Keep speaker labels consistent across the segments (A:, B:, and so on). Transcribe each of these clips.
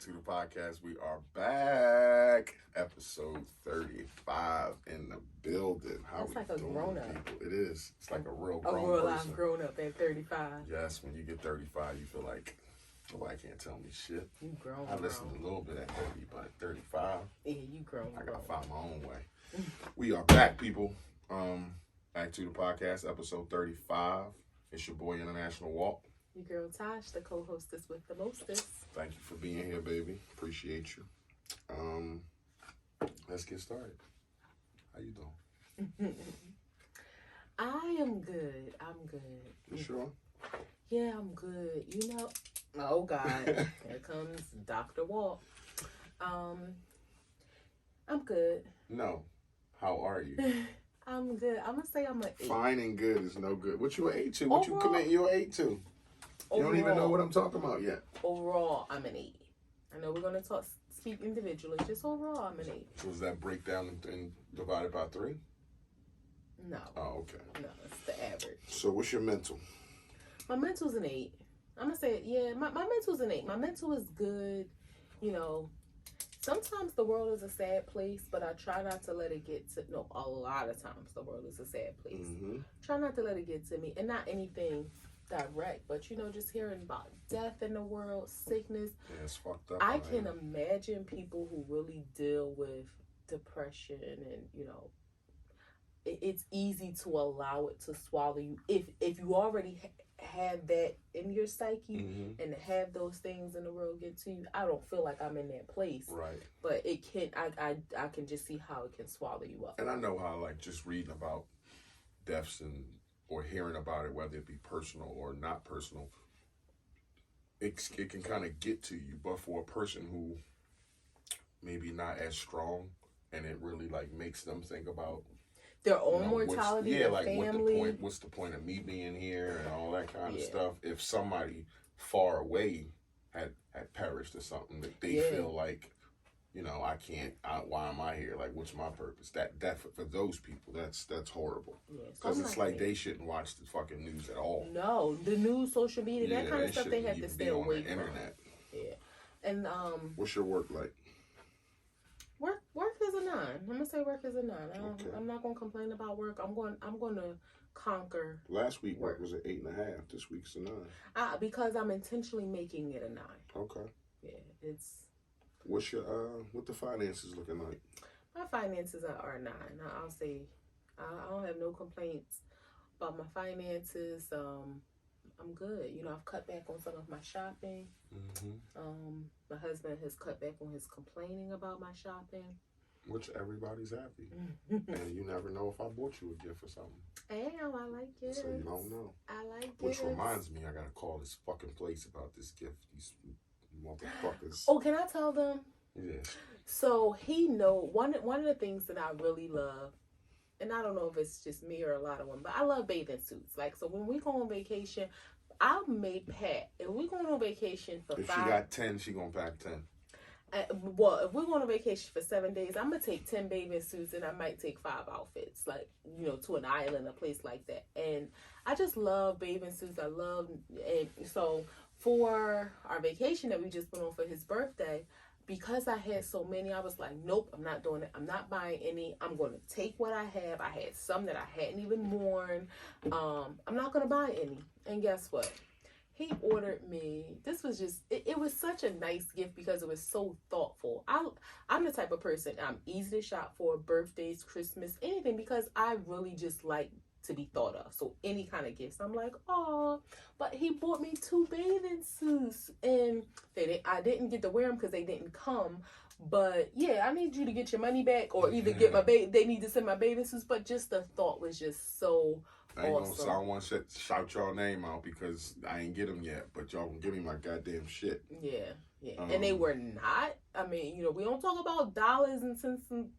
A: to the podcast. We are back. Episode 35 in the building. How
B: It's
A: we
B: like a
A: doing,
B: grown-up.
A: people? It is. It's like a real
B: A
A: grown
B: real
A: person.
B: life grown up at 35.
A: Yes, when you get 35, you feel like nobody can't tell me shit.
B: You grown.
A: I listened a little bit at 30, but 35,
B: Yeah, you grown.
A: I gotta find my own way. We are back, people. Back to the podcast, episode 35. It's your boy International Walk.
B: Your girl Tosh, the co-hostess with the mostest.
A: Thank you for being here, baby. Appreciate you. Let's get started. How you doing?
B: I am good. I'm good.
A: You sure?
B: Yeah, I'm good. You know, oh God, here comes Dr. Walk. I'm good.
A: No. How are you?
B: I'm good. I'm gonna say I'm an 8.
A: Fine and good is no good. What you an 8 to? What you
B: Overall-
A: commit your 8 to? You don't even know what I'm talking about yet.
B: Overall, I'm an 8. I know we're gonna speak individually. Just overall, I'm an 8.
A: So was that breakdown and divided by 3?
B: No.
A: Oh, okay.
B: No, it's the average.
A: So what's your mental?
B: My mental's an 8. I'm gonna say it. Yeah, my mental's an 8. My mental is good. You know, sometimes the world is a sad place, but I try not to let it get to. No, a lot of times the world is a sad place.
A: Mm-hmm.
B: Try not to let it get to me, and not anything direct, but you know, just hearing about death in the world, sickness.
A: Yeah, it's fucked up.
B: I can imagine people who really deal with depression, and you know, it's easy to allow it to swallow you if you already have that in your psyche.
A: Mm-hmm.
B: And to have those things in the world get to you. I don't feel like I'm in that place,
A: Right.
B: but it can. I can just see how it can swallow you up.
A: And I know how, like, just reading about deaths and or hearing about it, whether it be personal or not personal, it can kind of get to you. But for a person who maybe not as strong, and it really like makes them think about
B: Their own mortality, their
A: like
B: family.
A: what's the point of me being here and all that kind of
B: Yeah.
A: stuff. If somebody far away had perished or something, that they
B: Yeah.
A: feel like, you know, why am I here? Like, what's my purpose? That for those people, that's horrible.
B: Yeah, so
A: Because
B: I'm
A: it's
B: not
A: like
B: gonna-
A: they shouldn't watch the fucking news at all.
B: No, the news, social media, that kind of stuff, they
A: shouldn't
B: have to
A: even
B: stay
A: be on
B: away
A: the
B: from.
A: internet.
B: Yeah, and
A: What's your work like?
B: work is a 9. I'm gonna say work is a 9.
A: Okay.
B: I'm not gonna complain about work. I'm going to conquer
A: Last week work was an 8.5. This week's a 9.
B: because I'm intentionally making it a 9.
A: Okay.
B: Yeah, it's.
A: What's your what the finances looking like?
B: My finances are 9. I'll say I don't have no complaints about my finances. I'm good. You know, I've cut back on some of my shopping.
A: Mm-hmm.
B: My husband has cut back on his complaining about my shopping.
A: Which everybody's happy. And you never know if I bought you a gift or something.
B: Damn, I like it.
A: So you don't know.
B: I like it.
A: Which reminds me, I gotta call this fucking place about this gift. These motherfuckers.
B: Oh, can I tell them?
A: Yeah.
B: So one of the things that I really love, and I don't know if it's just me or a lot of them, but I love bathing suits. Like, so when we go on vacation, I made Pat. If we going on vacation for
A: If
B: 5,
A: she got 10, she gonna pack 10.
B: well, if we're going on vacation for 7 days, I'm gonna take 10 bathing suits, and I might take 5 outfits, like, you know, to an island, a place like that. And I just love bathing suits. And so for our vacation that we just went on for his birthday, because I had so many, I was like, nope, I'm not doing it. I'm not buying any. I'm going to take what I have. I had some that I hadn't even worn. I'm not going to buy any. And guess what? He ordered me, this was just, it was such a nice gift because it was so thoughtful. I'm the type of person, I'm easy to shop for, birthdays, Christmas, anything, because I really just like to be thought of. So any kind of gifts, I'm like, oh. But he bought me 2 bathing suits, and I didn't get to wear them because they didn't come. But yeah, I need you to get your money back, or either get they need to send my bathing suits. But just the thought was just so
A: I ain't
B: awesome.
A: I don't want to shout y'all name out because I ain't get them yet, but y'all gonna give me my goddamn shit.
B: Yeah. And they were not, I mean, you know, we don't talk about dollars and cents and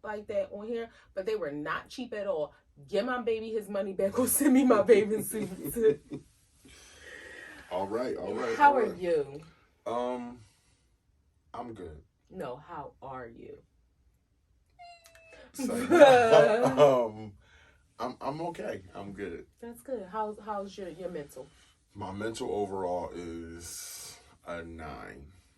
B: like that on here, but they were not cheap at all. Give my baby his money back or send me my bathing suits.
A: All right.
B: How are you?
A: I'm good.
B: No, how are you?
A: So, I'm okay. I'm good.
B: That's good. How's your mental?
A: My mental overall is a 9.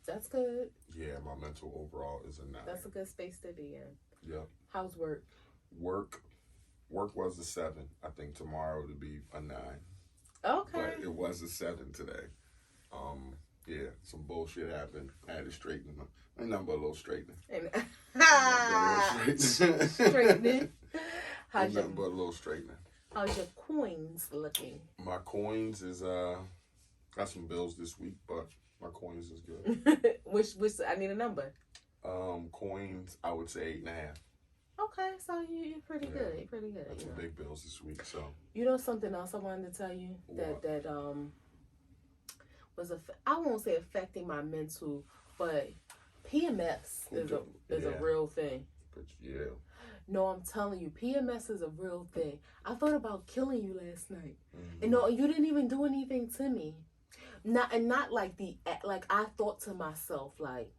B: That's good.
A: Yeah, my mental overall is a 9.
B: That's a good space to be in.
A: Yep.
B: How's work?
A: Work was a 7. I think tomorrow it'll be a 9.
B: Okay.
A: But it was a 7 today. Yeah, some bullshit happened. I had to straighten them. Ain't nothing but a little straightening.
B: Straightening.
A: Ain't nothing but a little straightening.
B: How's your coins looking?
A: My coins is got some bills this week, but my coins is good.
B: which I need a number.
A: Coins, I would say 8.5.
B: Okay, so you're pretty good. You're pretty good.
A: Got some big bills this week, so.
B: You know something else I wanted to tell you that was I won't say affecting my mental, but PMS is a real thing.
A: But yeah.
B: No, I'm telling you, PMS is a real thing. I thought about killing you last night.
A: Mm-hmm.
B: And no, you didn't even do anything to me. Not like I thought to myself, like,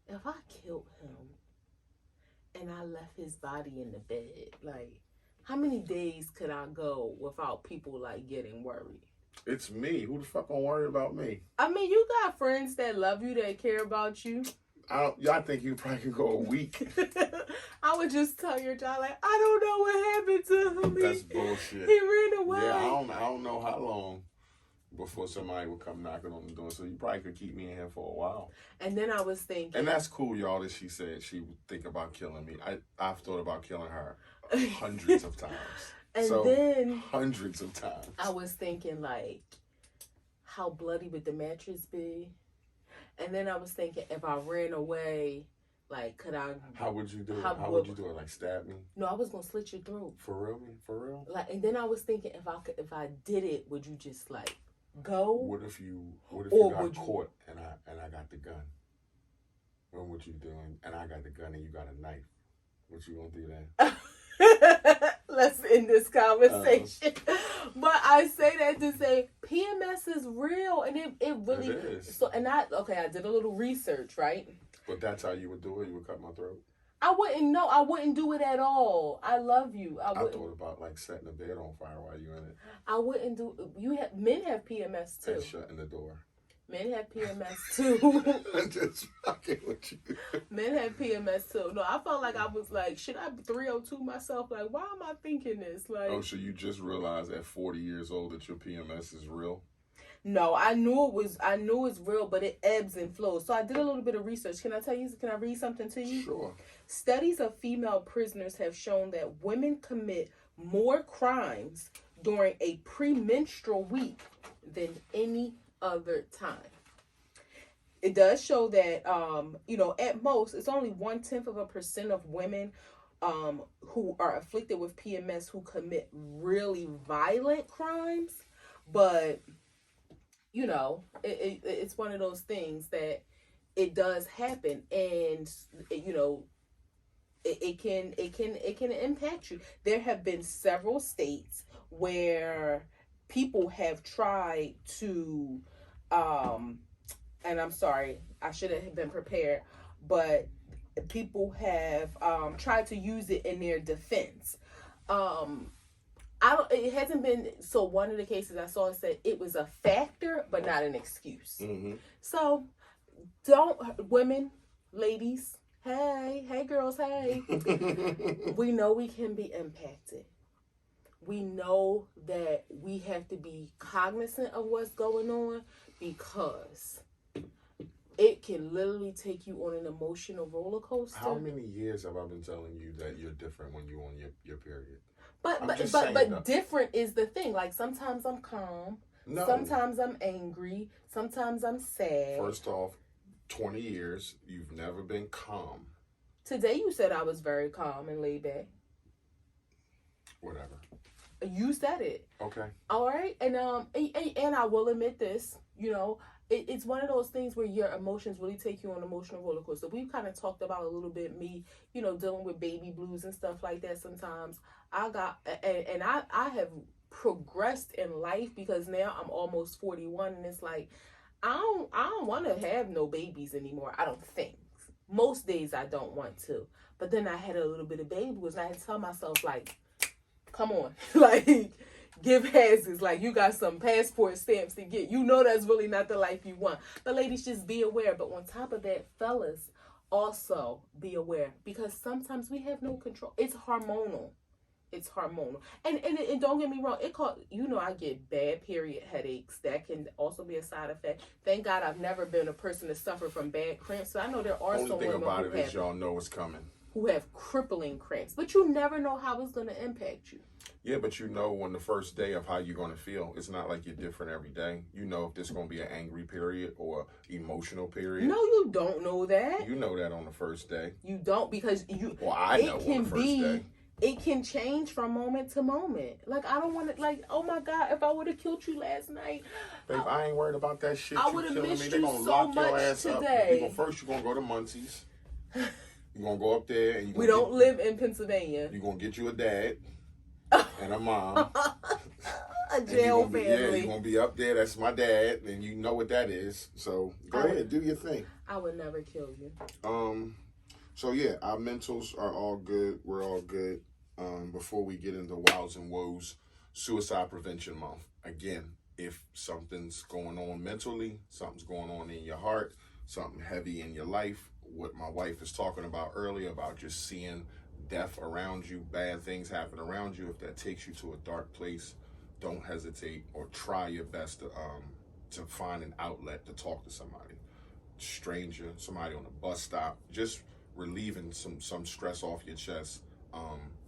B: if I killed him and I left his body in the bed, like, how many days could I go without people like getting worried?
A: It's me. Who the fuck gonna worry about me?
B: I mean, you got friends that love you, that care about you.
A: I think you probably can go a week.
B: I would just tell your child, like, I don't know what happened to him.
A: That's bullshit.
B: He ran away.
A: Yeah, I don't know how long before somebody would come knocking on the door. So you probably could keep me in here for a while.
B: And then I was thinking,
A: and that's cool, y'all, that she said she would think about killing me. I've thought about killing her hundreds of times.
B: And then
A: hundreds of times.
B: I was thinking, like, how bloody would the mattress be? And then I was thinking, if I ran away, like, could I?
A: How would you do it? How would you do it? Like, stab me?
B: No, I was gonna slit your throat.
A: For real, man? For real?
B: Like, and then I was thinking, if I did it, would you just like go?
A: What if you got caught and I got the gun? What would you do? And I got the gun and you got a knife. What you gonna do then?
B: Let's end this conversation. But I say that to say PMS is real, and it really
A: it is.
B: So, and I did a little research, right?
A: But that's how you would do it. You would cut my throat.
B: I wouldn't do it at all. I love you. I
A: thought about like setting the bed on fire while you're in it.
B: I wouldn't do. Men have PMS too.
A: And shutting the door.
B: Men have PMS too.
A: I'm just fucking with you.
B: Men have PMS too. No, I felt like I was like, should I 302 myself? Like, why am I thinking this? Like,
A: oh, so you just realized at 40 years old that your PMS is real?
B: No, I knew it's real, but it ebbs and flows. So I did a little bit of research. Can I read something to you?
A: Sure.
B: Studies of female prisoners have shown that women commit more crimes during a premenstrual week than any other time. It does show that, at most, it's only 0.1% of women who are afflicted with PMS who commit really violent crimes. But, it's one of those things that it does happen, and, it can impact you. There have been several states where people have tried to, and I'm sorry, I should have been prepared, but people have tried to use it in their defense. It hasn't been, so one of the cases I saw said it was a factor, but not an excuse.
A: Mm-hmm.
B: So women, ladies, hey girls, hey, we know we can be impacted. We know that we have to be cognizant of what's going on, because it can literally take you on an emotional roller coaster.
A: How many years have I been telling you that you're different when you're on your period?
B: But different is the thing. Like, sometimes I'm calm. No. Sometimes I'm angry. Sometimes I'm sad.
A: First off, 20 years, you've never been calm.
B: Today you said I was very calm and laid back.
A: Whatever.
B: You said it.
A: Okay.
B: All right. And I will admit this, it's one of those things where your emotions really take you on an emotional roller coaster. We've kind of talked about a little bit me, dealing with baby blues and stuff like that sometimes. I have progressed in life, because now I'm almost 41, and it's like, I don't want to have no babies anymore. I don't think. Most days I don't want to. But then I had a little bit of baby blues, and I had to tell myself, like, come on. Like, give hazards, like you got some passport stamps to get. You know that's really not the life you want. But ladies, just be aware. But on top of that, fellas, also be aware, because sometimes we have no control. It's hormonal. It's hormonal. And don't get me wrong, I get bad period headaches. That can also be a side effect. Thank God I've never been a person to suffer from bad cramps. So I know there are some
A: Only thing
B: women
A: about it is y'all know it's coming.
B: Who have crippling cramps. But you never know how it's going to impact you.
A: Yeah, but you know on the first day of how you're going to feel. It's not like you're different every day. You know if this is going to be an angry period or emotional period.
B: No, you don't know that.
A: You know that on the first day.
B: You don't, because you...
A: Well, I know on the first day.
B: It can change from moment to moment. Like, I don't want to, like, oh my God, if I would have killed you last night.
A: Babe, I ain't worried about that shit.
B: I
A: You
B: would have
A: killing me.
B: missed
A: They
B: you
A: gonna
B: so
A: lock your
B: much
A: ass up.
B: today.
A: First, you're going to go to Muncie's. You're going to go up there. And
B: we don't live in Pennsylvania.
A: You're going to get you a dad and a mom.
B: A jail family.
A: Yeah, you're going to be up there. That's my dad. And you know what that is. So, go ahead. Do your thing.
B: I would never kill you.
A: So, yeah, our mentals are all good. We're all good. Before we get into wows and woes, Suicide Prevention Month. Again, if something's going on mentally, something's going on in your heart, something heavy in your life, what my wife was talking about earlier about just seeing death around you, bad things happen around you, if that takes you to a dark place, don't hesitate or try your best to find an outlet to talk to somebody. Stranger, somebody on a bus stop, just relieving some stress off your chest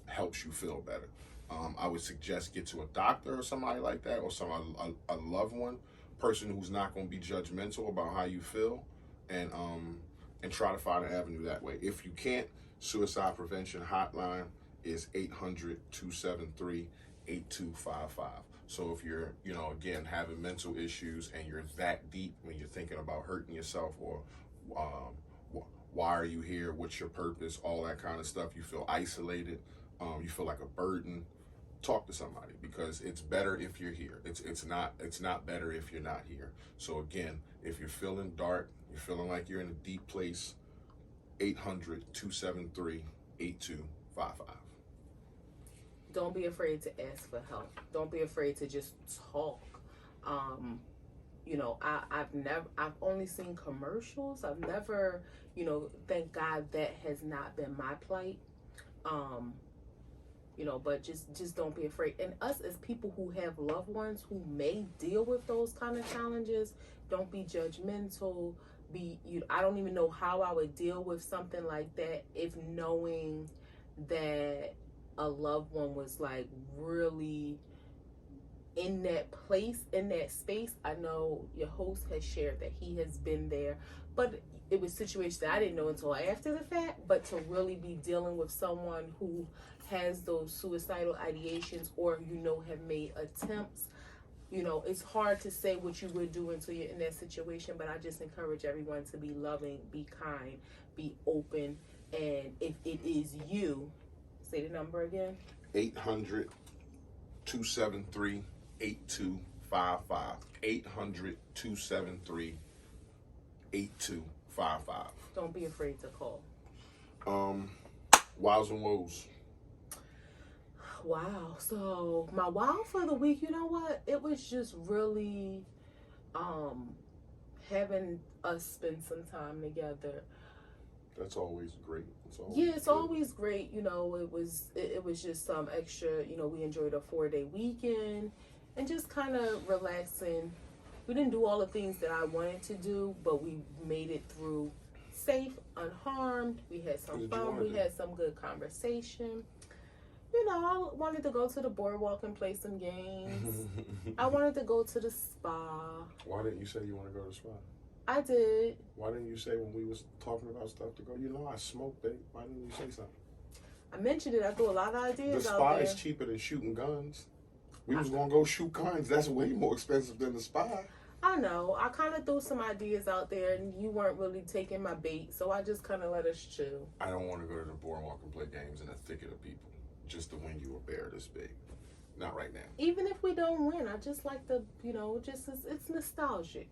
A: helps you feel better. I would suggest get to a doctor or somebody like that, or a loved one, person who's not going to be judgmental about how you feel, and try to find an avenue that way. If you can't, Suicide Prevention Hotline is 800-273-8255. So if you're, again, having mental issues and you're that deep when you're thinking about hurting yourself, or why are you here, what's your purpose, all that kind of stuff, you feel isolated, you feel like a burden, talk to somebody, because it's better if you're here. It's not better if you're not here. So again, if you're feeling dark, you're feeling like you're in a deep place, 800-273-8255.
B: Don't be afraid to ask for help. Don't be afraid to just talk. I've only seen commercials. I've never, thank God that has not been my plight. But just don't be afraid. And us as people who have loved ones who may deal with those kind of challenges, don't be judgmental. I don't even know how I would deal with something like that if knowing that a loved one was like really in that place, in that space. I know your host has shared that he has been there, but it was situations that I didn't know until after the fact. But to really be dealing with someone who has those suicidal ideations, or have made attempts, it's hard to say what you would do until you're in that situation. But I just encourage everyone to be loving, be kind, be open, and if it is you, say the number again.
A: 800-273-8255. 800-273-8255.
B: Don't be afraid to call.
A: Wows and woes.
B: Wow. So my wow for the week, you know what? It was just really having us spend some time together.
A: That's always great.
B: It's always great. It was just some extra, we enjoyed a 4-day weekend and just kind of relaxing. We didn't do all the things that I wanted to do, but we made it through safe, unharmed. We had some fun. We had some good conversation. I wanted to go to the boardwalk and play some games. I wanted to go to the spa.
A: Why didn't you say you want to go to the spa?
B: I did.
A: Why didn't you say when we was talking about stuff to go? I smoke, babe. Why didn't you say something?
B: I mentioned it. I threw a lot of ideas out there.
A: The spa is cheaper than shooting guns. We was going to go shoot guns. That's way more expensive than the spa.
B: I know. I kind of threw some ideas out there, and you weren't really taking my bait, so I just kind of let us chill.
A: I don't want to go to the boardwalk and play games in a thicket of people just to win you a bear this big. Not right now. Even
B: if we don't win, I just like the, it's nostalgic.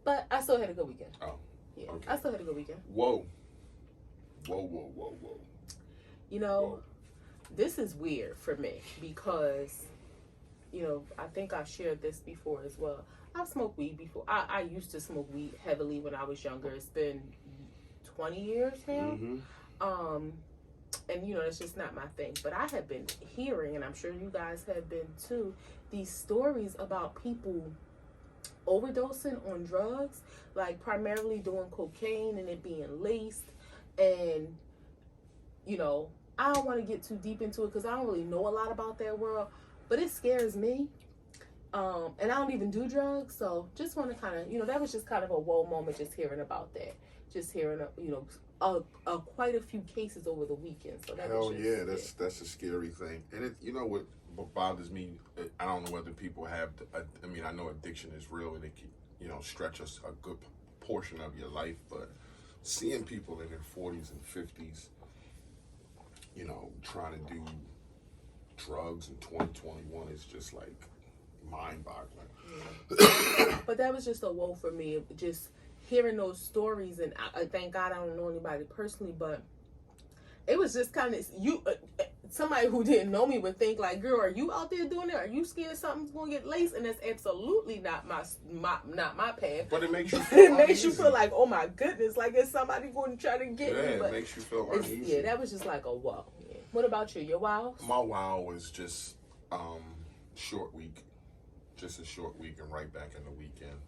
B: But I still had a good weekend.
A: Oh.
B: Yeah.
A: Okay.
B: I still had a good weekend.
A: Whoa.
B: This is weird for me because I think I've shared this before as well. I've smoked weed before. I used to smoke weed heavily when I was younger. It's been 20 years now. And it's just not my thing. But I have been hearing, and I'm sure you guys have been too, these stories about people overdosing on drugs, like primarily doing cocaine and it being laced. And I don't want to get too deep into it because I don't really know a lot about that world, but it scares me. And I don't even do drugs, so just want to kind of, that was just kind of a whoa moment just hearing about that. Just hearing, quite a few cases over the weekend. So that
A: Hell yeah, that's a scary thing. And what bothers me, I don't know whether people have, I know addiction is real and it can, stretch us a good portion of your life, but seeing people in their 40s and 50s, trying to do drugs in 2021 is just like mind-boggling.
B: Yeah. But that was just a woe for me, just hearing those stories. And I thank God I don't know anybody personally, but it was just kind of somebody who didn't know me would think like, girl, are you out there doing it? Are you scared something's gonna get laced? And that's absolutely not my path.
A: But it makes you feel
B: it makes you feel like, oh my goodness, like is somebody going to try to get me?
A: But it makes you feel uneasy.
B: Yeah, that was just like a wow. Yeah. What about you? Your wows?
A: My wow was just short week. Just a short week and right back in the weekend.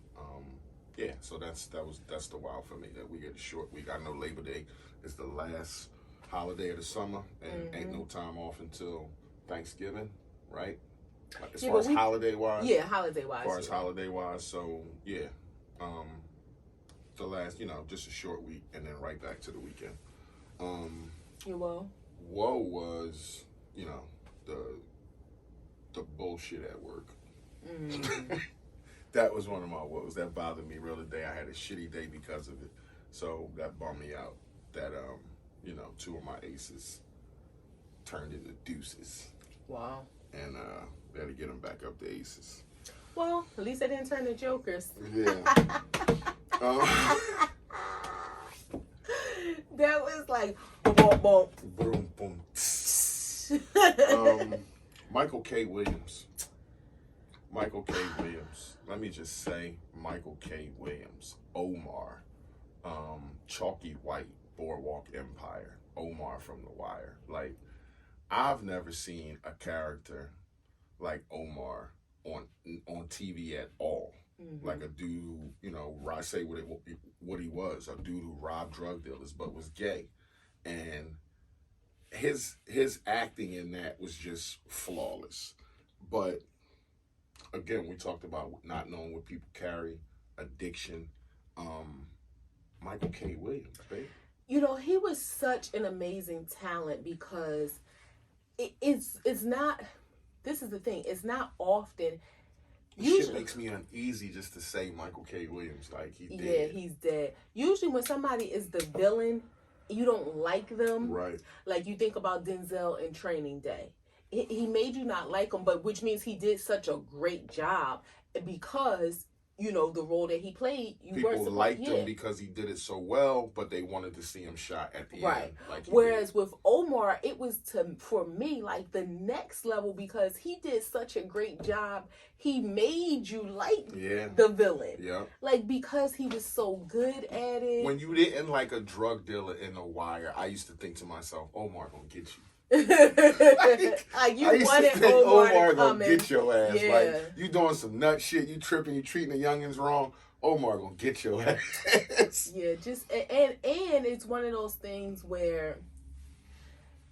A: So that's the wow for me, that we get a short week. I know Labor Day is the last holiday of the summer and ain't no time off until Thanksgiving, right? As far as holiday wise.
B: Yeah, holiday wise.
A: As far as holiday wise, so yeah. The last, just a short week and then right back to the weekend.
B: Your woe?
A: Woe was, the bullshit at work. That was one of my woes. That bothered me real today. I had a shitty day because of it. So that bummed me out. That, two of my aces turned into deuces.
B: Wow.
A: And they had to get them back up to aces.
B: Well, at least they didn't turn to jokers.
A: Yeah.
B: That was like, boom, boom.
A: Boom, boom. Michael K. Williams. Let me just say, Michael K. Williams. Omar. Chalky White. Boardwalk Empire. Omar from The Wire. Like, I've never seen a character like Omar on TV at all. Like a dude who, I say what he was, a dude who robbed drug dealers but was gay. And his acting in that was just flawless. But again, we talked about not knowing what people carry, addiction. Michael K. Williams, babe.
B: He was such an amazing talent because it's not, this is the thing, it's not often.
A: Shit makes me uneasy just to say Michael K. Williams, like he's dead.
B: Yeah, he's dead. Usually when somebody is the villain, you don't like them.
A: Right.
B: Like you think about Denzel in Training Day. He made you not like him, but which means he did such a great job because the role that he played,
A: people liked him because he did it so well, but they wanted to see him shot at the end. Like
B: whereas with Omar, it was for me like the next level because he did such a great job. He made you like the villain. Yeah. Like because he was so good at it.
A: When you didn't like a drug dealer in The Wire, I used to think to myself, Omar gonna get you.
B: Like you wanted Omar to come
A: gonna get your ass.
B: Yeah.
A: Like you doing some nut shit, you tripping, you treating the youngins wrong. Omar gonna get your ass.
B: Yeah, just and it's one of those things where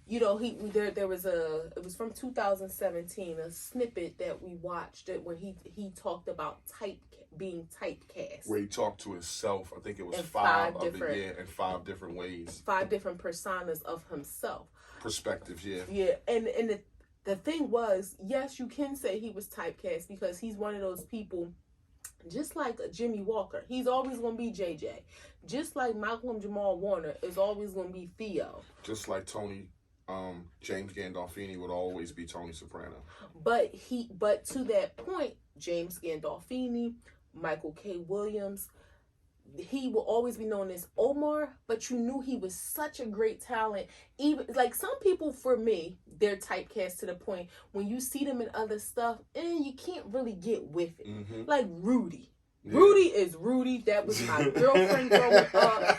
B: there was it was from 2017 a snippet that we watched where he talked about being typecast.
A: Where he talked to himself. I think it was five different ways. 5 different
B: personas of himself.
A: Perspectives, yeah.
B: Yeah, and the thing was, yes, you can say he was typecast because he's one of those people, just like Jimmy Walker. He's always going to be JJ. Just like Malcolm Jamal Warner is always going to be Theo.
A: Just like Tony, James Gandolfini would always be Tony Soprano.
B: But to that point, James Gandolfini, Michael K. Williams, he will always be known as Omar, but you knew he was such a great talent. Even like some people, for me, they're typecast to the point when you see them in other stuff, and you can't really get with it. Like Rudy. Yeah. Rudy is Rudy. That was my girlfriend growing up.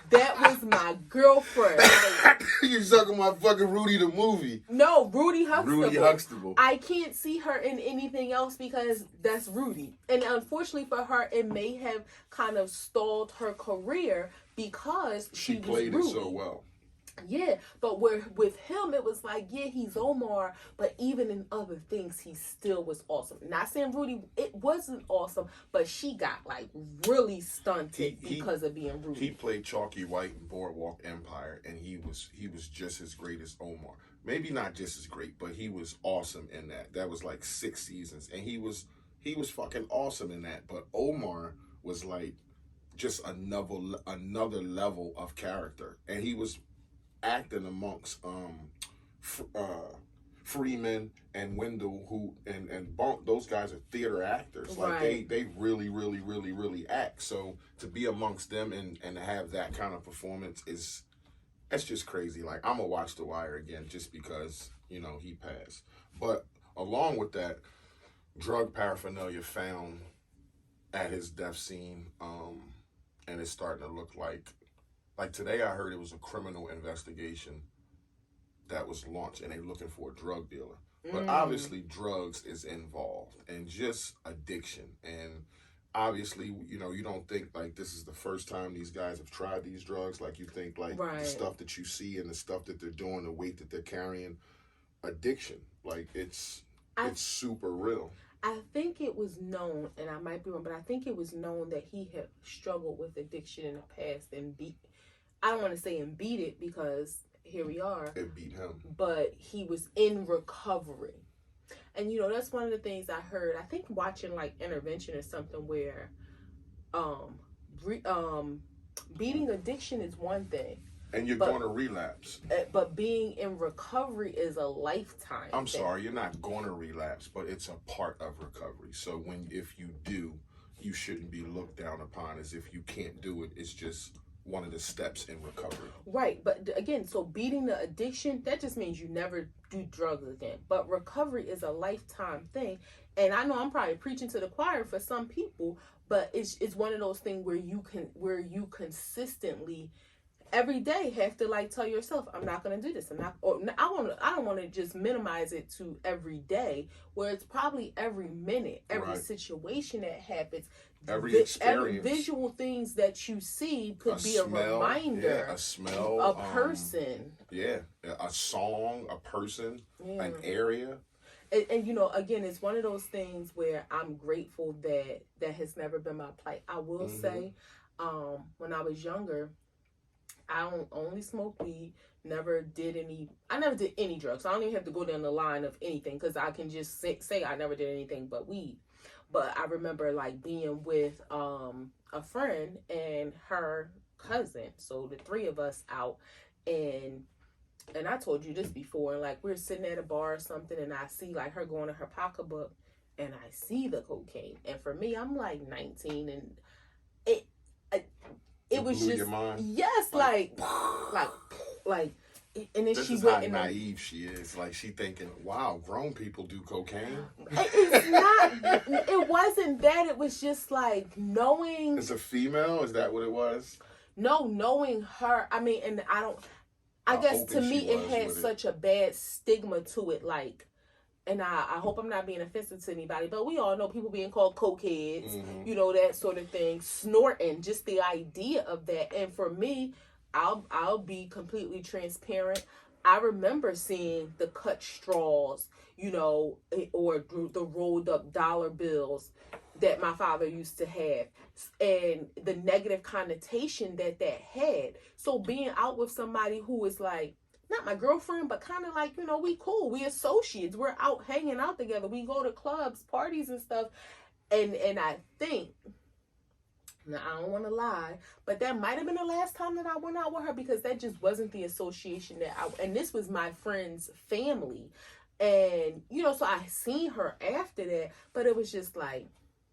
B: That was my girlfriend. Like,
A: you're talking about fucking Rudy the movie.
B: No, Rudy Huxtable.
A: Rudy Huxtable.
B: I can't see her in anything else because that's Rudy. And unfortunately for her, it may have kind of stalled her career because she
A: played
B: Rudy.
A: It so well.
B: Yeah, but with him, it was like, yeah, he's Omar, but even in other things, he still was awesome. Not saying Rudy, it wasn't awesome, but she got like really stunted because of being Rudy.
A: He played Chalky White in Boardwalk Empire, and he was just as great as Omar. Maybe not just as great, but he was awesome in that. That was like 6 seasons, and he was fucking awesome in that. But Omar was like just another level of character, and he was acting amongst Freeman and Wendell, who and Bunk, those guys are theater actors. Like right. they really act. So to be amongst them and to have that kind of performance that's just crazy. Like, I'm gonna watch The Wire again just because, you know, he passed. But along with that, drug paraphernalia found at his death scene, and it's starting to look like today I heard it was a criminal investigation that was launched and they're looking for a drug dealer. But obviously drugs is involved and just addiction. And obviously, you know, you don't think like this is the first time these guys have tried these drugs. Like you think like right. The stuff that you see and the stuff that they're doing, the weight that they're carrying, addiction. Like it's super real.
B: I think it was known, and I might be wrong, but I think it was known that he had struggled with addiction in the past and I don't want to say and beat it because here we are.
A: It beat him. But
B: he was in recovery. And, you know, that's one of the things I heard. I think watching, like, Intervention or something where beating addiction is one thing.
A: And you're going to relapse.
B: But being in recovery is a lifetime
A: thing. Sorry, you're not going to relapse, but it's a part of recovery. So if you do, you shouldn't be looked down upon as if you can't do it. It's just one of the steps in recovery.
B: Right, but again, so beating the addiction, that just means you never do drugs again. But recovery is a lifetime thing. And I know I'm probably preaching to the choir for some people, but it's one of those things where you consistently every day have to like tell yourself, I'm not going to do this. I don't want to just minimize it to every day, where it's probably every minute, every right. situation that happens,
A: every experience,
B: every visual things that you see could be smell, a reminder,
A: a smell,
B: a person,
A: a song, a person, an area.
B: And you know, again, it's one of those things where I'm grateful that has never been my plight. I will say, when I was younger, I only smoked weed, I never did any drugs. So I don't even have to go down the line of anything because I can just say I never did anything but weed. But I remember like being with a friend and her cousin, so the three of us out, and I told you this before, and like we're sitting at a bar or something, and I see like her going to her pocketbook, and I see the cocaine, and for me, I'm like 19, and it was just yes, like, and then
A: this
B: she
A: is
B: went
A: how
B: and
A: naive she is. Like she thinking, wow, grown people do cocaine.
B: It's not. It wasn't that. It was just like knowing.
A: It's a female. Is that what it was?
B: No, knowing her. I mean, and I guess to me it had such a bad stigma to it. Like, and I hope I'm not being offensive to anybody, but we all know people being called cokeheads, you know, that sort of thing, snorting, just the idea of that. And for me, I'll be completely transparent. I remember seeing the cut straws, you know, or the rolled up dollar bills that my father used to have, and the negative connotation that had. So being out with somebody who is like, not my girlfriend, but kind of like, you know, we cool. We associates. We're out hanging out together. We go to clubs, parties and stuff. And I think, now I don't want to lie, but that might have been the last time that I went out with her because that just wasn't the association and this was my friend's family. And, you know, so I seen her after that, but it was just like,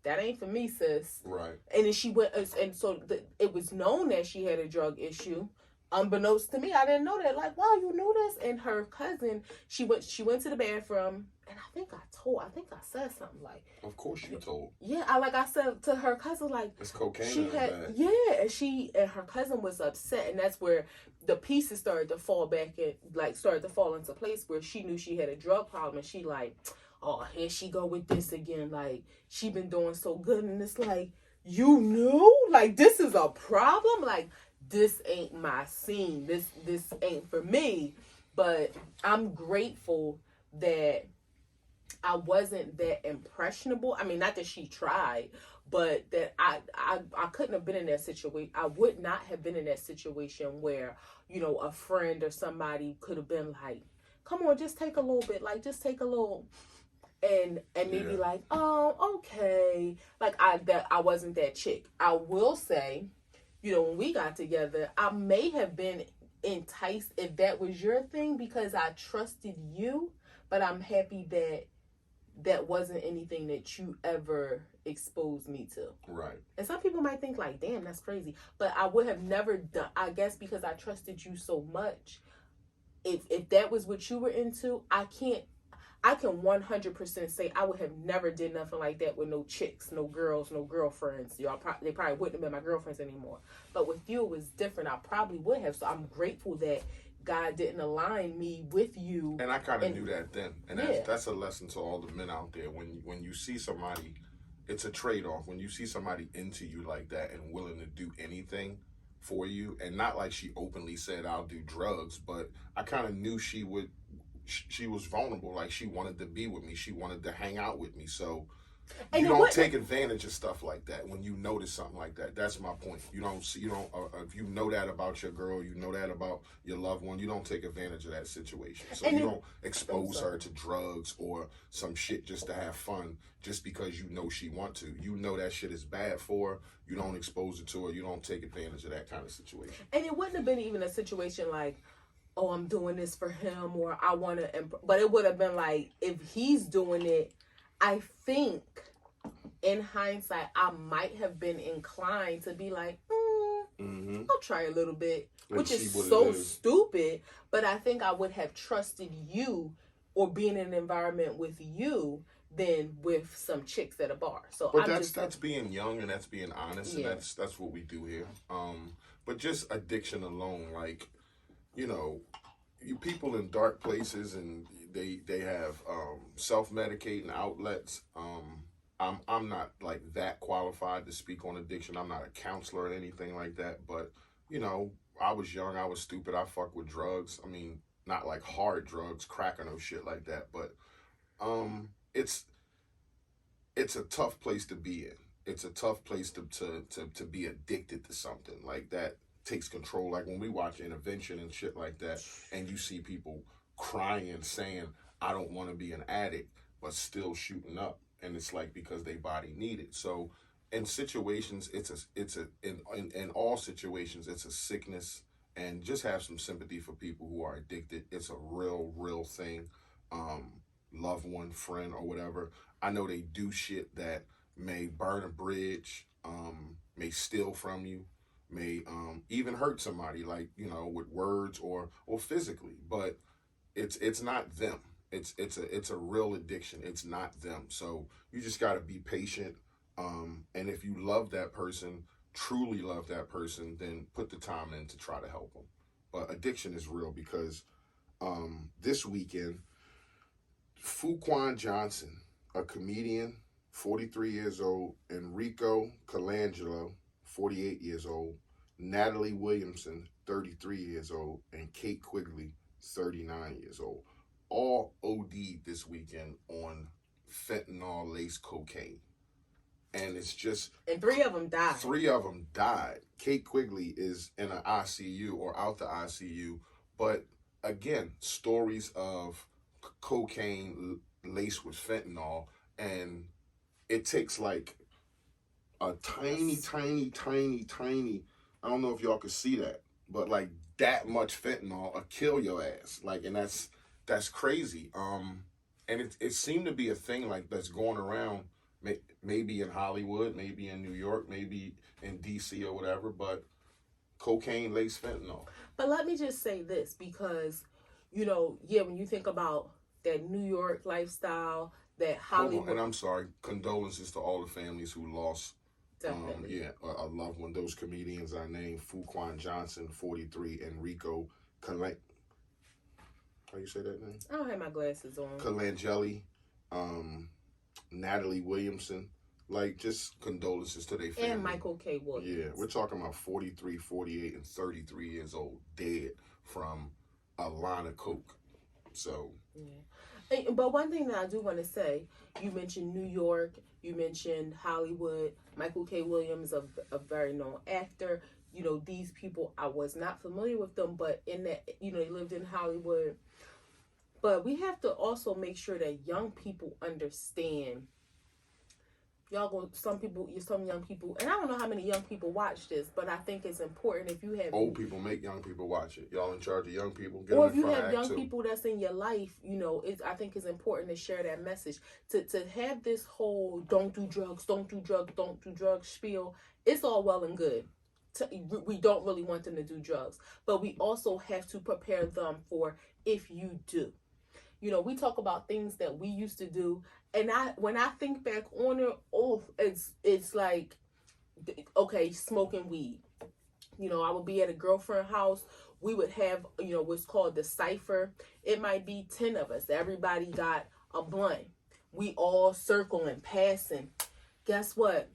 B: that ain't for me, sis.
A: Right.
B: And then she went, and so it was known that she had a drug issue. Unbeknownst to me, I didn't know that. Like, wow, you knew this? And her cousin, she went to the bathroom, and I think I said something like,
A: Of course you told.
B: yeah, I said to her cousin, like,
A: It's cocaine
B: she
A: in her
B: had,
A: bag.
B: yeah, and her cousin was upset, and that's where the pieces started to fall back in, like, started to fall into place, where she knew she had a drug problem, and she like, oh, here she go with this again, like, she been doing so good, and it's like, you knew? Like, this is a problem? Like, this ain't my scene. This ain't for me. But I'm grateful that I wasn't that impressionable. I mean, not that she tried, but that I couldn't have been in that situation. I would not have been in that situation where, you know, a friend or somebody could have been like, come on, just take a little bit. Like, just take a little, and maybe like, oh, okay. Like, I wasn't that chick. I will say, you know, when we got together, I may have been enticed if that was your thing because I trusted you, but I'm happy that that wasn't anything that you ever exposed me to.
A: Right.
B: And some people might think like, damn, that's crazy. But I would have never done, I guess because I trusted you so much, if that was what you were into, I can 100% say I would have never did nothing like that with no chicks, no girls, no girlfriends. They probably wouldn't have been my girlfriends anymore. But with you, it was different. I probably would have. So I'm grateful that God didn't align me with you.
A: And I kind of knew that then. And
B: Yeah.
A: that's a lesson to all the men out there. When you see somebody, it's a trade-off. When you see somebody into you like that and willing to do anything for you, and not like she openly said, I'll do drugs, but I kind of knew she was vulnerable. Like, she wanted to be with me. She wanted to hang out with me. So you don't take advantage of stuff like that when you notice something like that. That's my point. If you know that about your girl, you know that about your loved one, you don't take advantage of that situation. So you don't expose her to drugs or some shit just to have fun just because you know she want to. You know that shit is bad for her. You don't expose it to her. You don't take advantage of that kind of situation.
B: And it wouldn't have been even a situation like, oh, I'm doing this for him, or I want to, but it would have been like, if he's doing it, I think in hindsight, I might have been inclined to be like, I'll try a little bit, which is so stupid, but I think I would have trusted you or being in an environment with you than with some chicks at a bar. So
A: but that's being young, and that's being honest,
B: yeah.
A: And that's what we do here. But just addiction alone, like, you know, you people in dark places, and they have self-medicating outlets. I'm not like that qualified to speak on addiction. I'm not a counselor or anything like that. But, you know, I was young, I was stupid, I fuck with drugs. I mean, not like hard drugs, crack or no shit like that. But it's a tough place to be in. It's a tough place to be addicted to something like that. Takes control. Like when we watch Intervention and shit like that, and you see people crying and saying, I don't want to be an addict, but still shooting up, and it's like because they body need it. So in situations, in all situations, it's a sickness, and just have some sympathy for people who are addicted. It's a real thing. Loved one, friend, or whatever. I know they do shit that may burn a bridge, may steal from you, may even hurt somebody, like, you know, with words or physically, but it's not them. It's a real addiction. It's not them. So you just got to be patient. And if you love that person, truly love that person, then put the time in to try to help them. But addiction is real because this weekend, Fuquan Johnson, a comedian, 43 years old, Enrico Colangelo, 48 years old, Natalie Williamson, 33 years old, and Kate Quigley, 39 years old. All OD'd this weekend on fentanyl-laced cocaine. And it's just...
B: And 3 of them died.
A: 3 of them died. Kate Quigley is in an ICU or out the ICU. But again, stories of cocaine laced with fentanyl, and it takes like a tiny, I don't know if y'all can see that, but like that much fentanyl will kill your ass. Like, and that's crazy. And it seemed to be a thing like that's going around maybe in Hollywood, maybe in New York, maybe in DC or whatever, but cocaine laced fentanyl.
B: But let me just say this, because, when you think about that New York lifestyle, that Hollywood.
A: Hold on, and I'm sorry, condolences to all the families who lost
B: Definitely.
A: a loved one. Those comedians I named: Fuquan Johnson, 43, Enrico Calan. How you say that name?
B: I don't have my glasses on.
A: Colangeli, Natalie Williamson. Like, just condolences to their family.
B: And Michael K. Williams.
A: Yeah, we're talking about 43, 48, and 33 years old, dead from a line of coke. So.
B: Yeah. But one thing that I do want to say, you mentioned New York, you mentioned Hollywood. Michael K. Williams, a very known actor. These people, I was not familiar with them, but in that, they lived in Hollywood. But we have to also make sure that young people understand. Some young people, and I don't know how many young people watch this, but I think it's important if you have
A: old people make young people watch it. Y'all in charge of young people,
B: or if you have young people that's in your life, I think it's important to share that message. To have this whole don't do drugs spiel. It's all well and good. We don't really want them to do drugs, but we also have to prepare them for if you do. We talk about things that we used to do, and when I think back on it, it's like, okay, smoking weed. I would be at a girlfriend's house. We would have, what's called the cipher. It might be 10 of us. Everybody got a blunt. We all circling, passing. Guess what?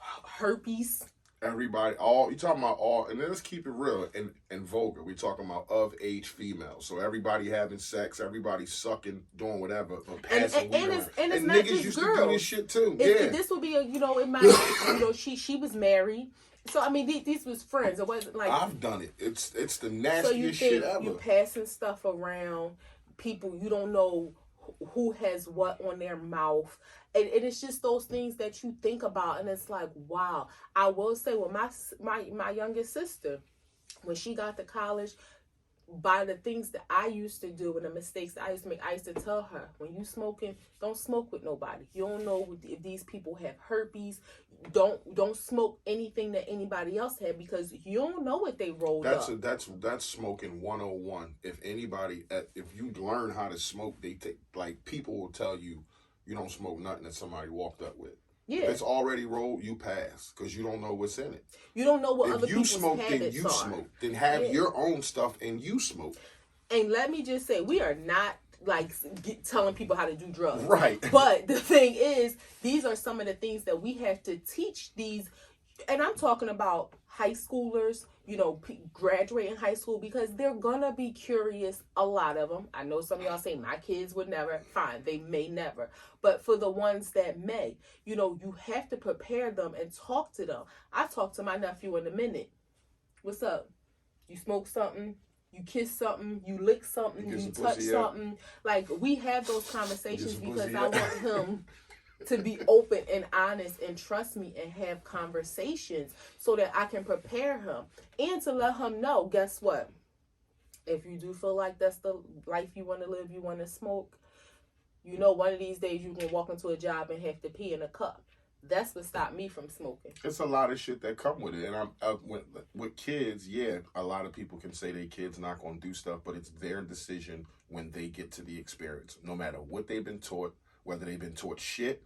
B: Herpes.
A: Everybody, you talking about all, and let's keep it real and vulgar. We talking about of age females. So everybody having sex, everybody sucking, doing whatever, but passing
B: and it's not
A: niggas
B: just
A: used
B: girls.
A: to do this shit too.
B: This would be it might, she was married. So I mean, these was friends. It wasn't like
A: I've done it. It's the nastiest shit ever.
B: You passing stuff around, people you don't know who has what on their mouth. And it's just those things that you think about, and it's like, wow. I will say, with my youngest sister, when she got to college, by the things that I used to do and the mistakes that I used to make, I used to tell her, when you smoking, don't smoke with nobody. You don't know if these people have herpes. Don't smoke anything that anybody else had, because you don't know what they rolled up.
A: That's smoking 101. If you learn how to smoke, people will tell you don't smoke nothing that somebody walked up with. Yeah. If it's already rolled, you pass, because you don't know what's in it.
B: You don't know what other people's
A: habits are. If you smoke, then you smoke. Then have your own stuff and you smoke.
B: And let me just say, we are not telling people how to do drugs.
A: Right.
B: But the thing is, these are some of the things that we have to teach these, and I'm talking about high schoolers, graduating high school, because they're gonna be curious, a lot of them. I know some of y'all say, my kids would never. Fine, they may never. But for the ones that may, you have to prepare them and talk to them. I talk to my nephew in a minute. What's up? You smoke something? You kiss something? You lick something? You touch something? Like, we have those conversations because I want him to be open and honest and trust me and have conversations so that I can prepare him and to let him know, guess what? If you do feel like that's the life you want to live, you want to smoke, one of these days you can walk into a job and have to pee in a cup. That's what stopped me from smoking.
A: It's a lot of shit that come with it. And with kids, a lot of people can say their kids not going to do stuff, but it's their decision when they get to the experience. No matter what they've been taught, whether they've been taught shit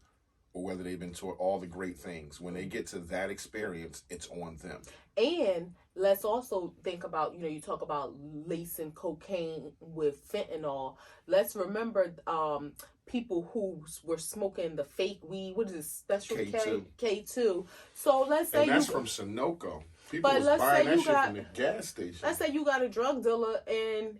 A: or whether they've been taught all the great things. When they get to that experience, it's on them.
B: And let's also think about, you talk about lacing cocaine with fentanyl. Let's remember people who were smoking the fake weed. What is this? Special
A: K2.
B: K2. So let's say
A: that's from Sunoco. People was buying that shit from the gas station.
B: Let's say you got a drug dealer and,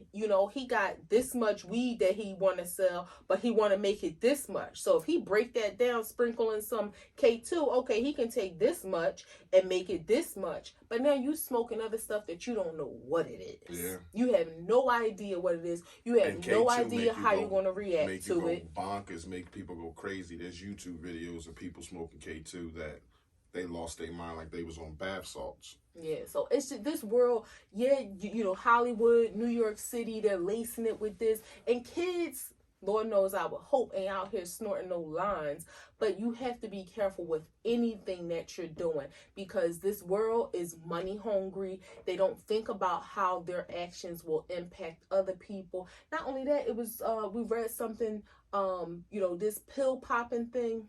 B: he got this much weed that he want to sell, but he want to make it this much. So if he break that down, sprinkle in some K2, okay, he can take this much and make it this much. But now you smoking other stuff that you don't know what it is. Yeah. You have no idea what it is. You have no idea how you're going to react to it.
A: Bonkers, make people go crazy. There's YouTube videos of people smoking K2 that they lost their mind like they was on bath salts.
B: Yeah, so it's just this world, Hollywood, New York City, they're lacing it with this. And kids, Lord knows I would hope ain't out here snorting no lines. But you have to be careful with anything that you're doing, because this world is money hungry. They don't think about how their actions will impact other people. Not only that, it was we read something, this pill popping thing.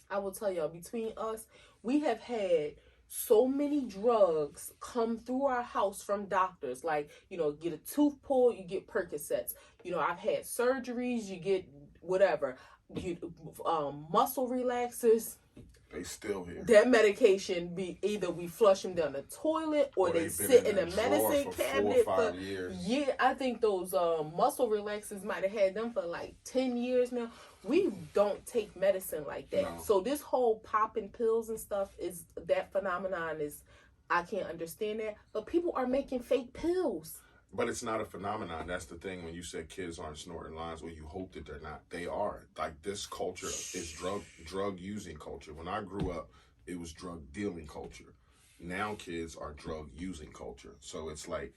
B: I will tell y'all, between us, we have had so many drugs come through our house from doctors. Like, get a tooth pulled, you get Percocets. I've had surgeries, you get whatever. Muscle relaxers.
A: They still here.
B: That medication be either we flush them down the toilet or they sit in a medicine cabinet
A: for 4 or 5 years.
B: Yeah, I think those muscle relaxers might have had them for like 10 years now. We don't take medicine like that. No. So this whole popping pills and stuff, is that phenomenon is, I can't understand that. But people are making fake pills.
A: But it's not a phenomenon. That's the thing. When you said kids aren't snorting lines, well, you hope that they're not. They are. Like, this culture is drug using culture. When I grew up, it was drug dealing culture. Now kids are drug using culture. So it's like,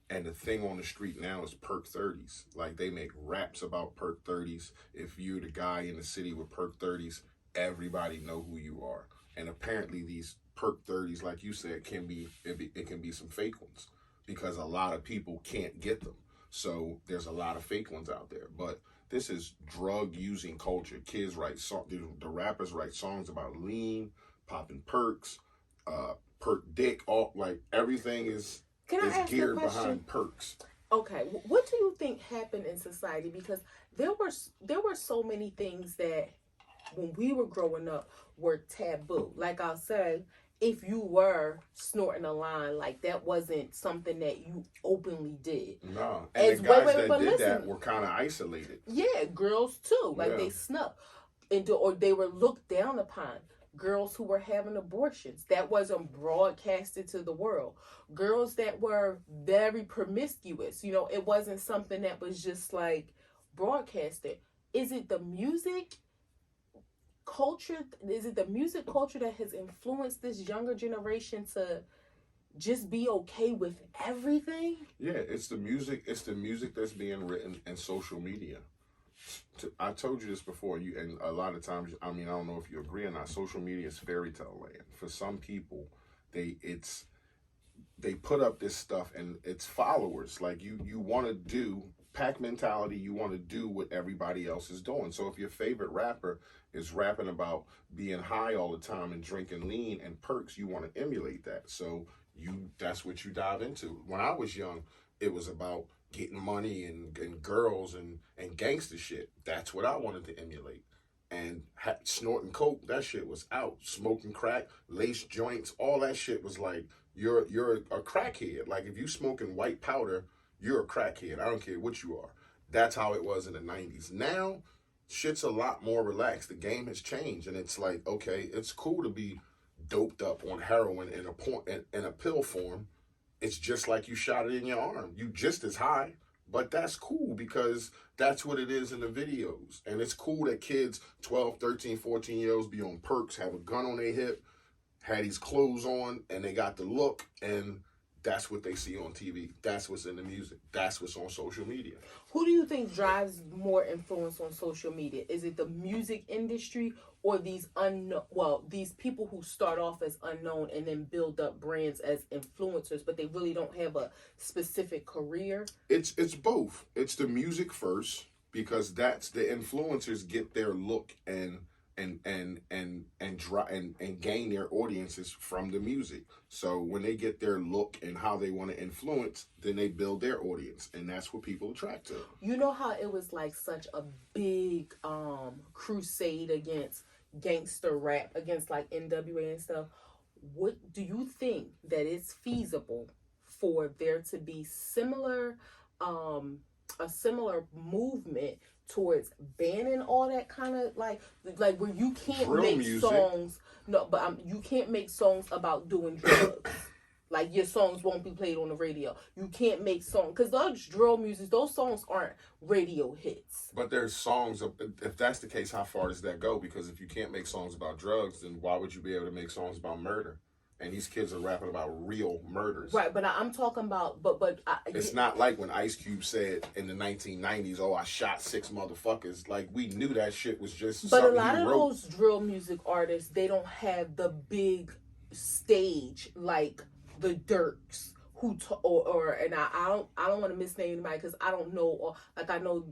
A: and the thing on the street now is perk 30s. Like, they make raps about perk 30s. If you're the guy in the city with perk 30s, everybody know who you are. And apparently these perk 30s, like you said, it can be some fake ones, because a lot of people can't get them. So there's a lot of fake ones out there. But this is drug using culture. Kids write songs, the rappers write songs about lean, popping perks, perk dick, all, like, everything is geared behind perks.
B: Okay, what do you think happened in society? Because there were so many things that when we were growing up were taboo. Like I'll say, if you were snorting a line, like, that wasn't something that you openly did.
A: No. And the guys that did that were kind of isolated.
B: Yeah, girls too. Like, they snuck or they were looked down upon. Girls who were having abortions, that wasn't broadcasted to the world. Girls that were very promiscuous, it wasn't something that was just like broadcasted. Is it the music culture? Is it the music culture that has influenced this younger generation to just be okay with everything?
A: Yeah, it's the music. It's the music that's being written in social media. I told you this before, and a lot of times, I don't know if you agree or not, social media is fairy tale land. For some people, they put up this stuff and it's followers. Like, you want to do pack mentality, you want to do what everybody else is doing. So if your favorite rapper is rapping about being high all the time and drinking lean and perks, you want to emulate that. So that's what you dive into. When I was young, it was about getting money and girls and gangster shit. That's what I wanted to emulate. And snorting coke, that shit was out. Smoking crack, lace joints, all that shit was like, you're a crackhead. Like, if you smoking white powder, you're a crackhead. I don't care what you are. That's how it was in the 90s. Now, shit's a lot more relaxed. The game has changed, and it's like, okay, it's cool to be doped up on heroin in a pill form. It's just like you shot it in your arm. You just as high, but that's cool because that's what it is in the videos. And it's cool that kids, 12, 13, 14-year-olds be on perks, have a gun on their hip, had these clothes on, and they got the look, and that's what they see on TV. That's what's in the music. That's what's on social media.
B: Who do you think drives more influence on social media? Is it the music industry or these people who start off as unknown and then build up brands as influencers, but they really don't have a specific career?
A: It's both. It's the music first, because that's the influencers get their look and gain their audiences from the music. So when they get their look and how they want to influence, then they build their audience, and that's what people attract to.
B: You know how it was like such a big crusade against gangster rap, against like NWA and stuff. What do you think that it's feasible for there to be a similar movement towards banning all that kind of like where you can't
A: drill
B: make
A: music.
B: Songs? No, but you can't make songs about doing drugs. Like, your songs won't be played on the radio. You can't make songs, because those drill music, those songs aren't radio hits.
A: But there's songs if that's the case, how far does that go? Because if you can't make songs about drugs, then why would you be able to make songs about murder? and these kids are rapping about real murders.
B: Right, but I'm talking about,
A: It's not like when Ice Cube said in the 1990s, "Oh, I shot 6 motherfuckers." Like, we knew that shit was just
B: But a
A: something
B: lot
A: he
B: of
A: wrote.
B: those drill music artists, they don't have the big stage like the Dirks who and I don't want to misname anybody because I don't know, or like I know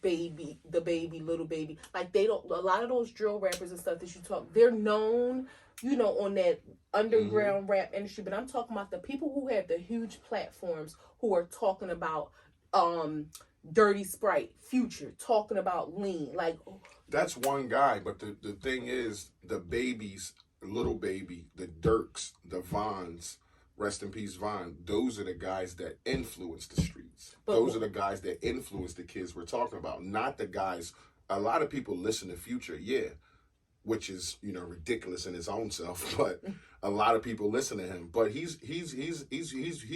B: the baby, little baby, like they don't. A lot of those drill rappers and stuff that you talk, they're known, on that underground rap industry. But I'm talking about the people who have the huge platforms who are talking about Dirty Sprite, Future, talking about lean, like
A: That's one guy, but the thing is, the babies, Little Baby, the Dirks, the Vons, rest in peace Von, those are the guys that influence the streets. Those are the guys that influence the kids we're talking about, not the guys. A lot of people listen to Future, yeah, which is, ridiculous in his own self, but a lot of people listen to him. But he's